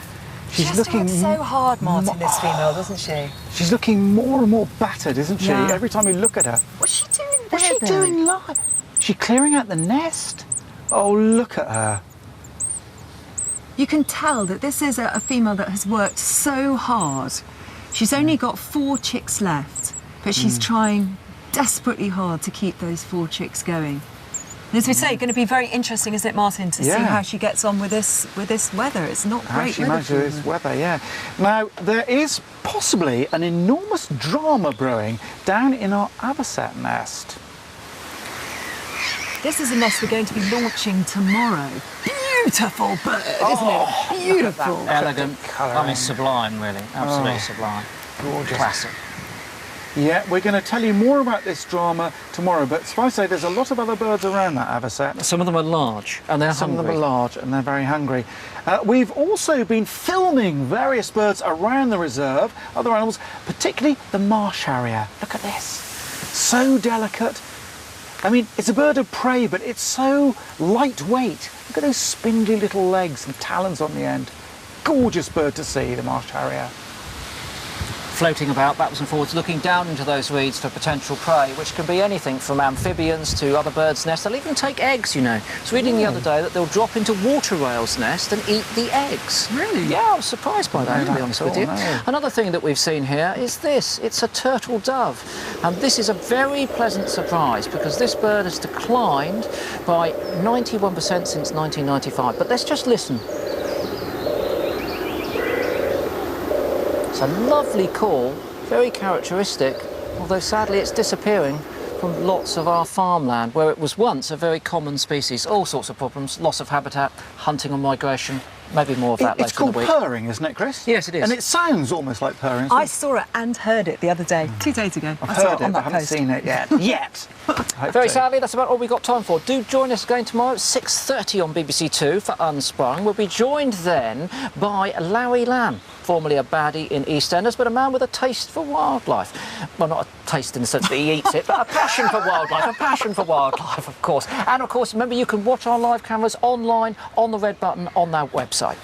She's looking works so hard, Martin, this female, doesn't she? She's looking more and more battered, isn't she? Yeah. Every time we look at her. What's she doing there? What's she doing live? She's clearing out the nest. Oh, look at her. You can tell that this is a female that has worked so hard. She's only got 4 chicks left, but she's trying desperately hard to keep those 4 chicks going. And as we say, going to be very interesting, isn't it, Martin, to see how she gets on with this weather. It's not How great she weather. manages this weather, yeah. Now, there is possibly an enormous drama brewing down in our avocet nest. This is a nest we're going to be launching tomorrow. Beautiful bird, isn't it? Beautiful. Elegant. I mean, sublime, really. Absolutely sublime. Gorgeous. Classic. Yeah, we're going to tell you more about this drama tomorrow, but suffice to say, there's a lot of other birds around that avocet. Some of them are large, and they're Some hungry. of them are large, and they're very hungry. We've also been filming various birds around the reserve, other animals, particularly the marsh harrier. Look at this. So delicate. I mean, it's a bird of prey, but it's so lightweight. Look at those spindly little legs and talons on the end. Gorgeous bird to see, the marsh harrier. Floating about backwards and forwards, looking down into those reeds for potential prey, which can be anything from amphibians to other birds' nests. They'll even take eggs, you know. I was reading the other day that they'll drop into water rails' nest and eat the eggs. Really? Yeah, I was surprised by that, to be honest with you. No. Another thing that we've seen here is this. It's a turtle dove. And this is a very pleasant surprise because this bird has declined by 91% since 1995. But let's just listen. It's a lovely call, very characteristic, although sadly it's disappearing from lots of our farmland where it was once a very common species. All sorts of problems, loss of habitat, hunting and migration, maybe more of that It's later in called the week. purring, isn't it, Chris? Yes, it is. And it sounds almost like purring. I saw it and heard it the other day, 2 days ago. I've I saw heard it on it, but that I haven't post. seen it yet. Yet! Very sadly, that's about all we've got time for. Do join us again tomorrow at 6:30 on BBC Two for Unsprung. We'll be joined then by Larry Lamb, formerly a baddie in EastEnders, but a man with a taste for wildlife. Well, not a taste in the sense that he eats it, but a passion for wildlife, of course. And of course, remember, you can watch our live cameras online on the red button on our website.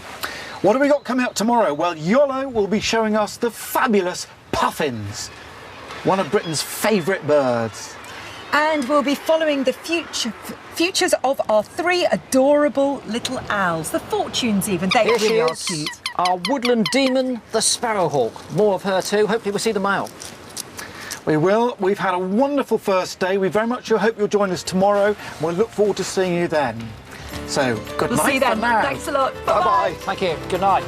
What have we got coming up tomorrow? Well, Yolo will be showing us the fabulous puffins, one of Britain's favourite birds. And we'll be following the futures of our 3 adorable little owls. The fortunes even, they Here she really are is, cute. our woodland demon, the sparrowhawk. More of her too. Hopefully we'll see the male. We will. We've had a wonderful first day. We very much hope you'll join us tomorrow. We'll look forward to seeing you then. So, good We'll night see you for then. now. Thanks a lot. Bye-bye. Thank you. Good night.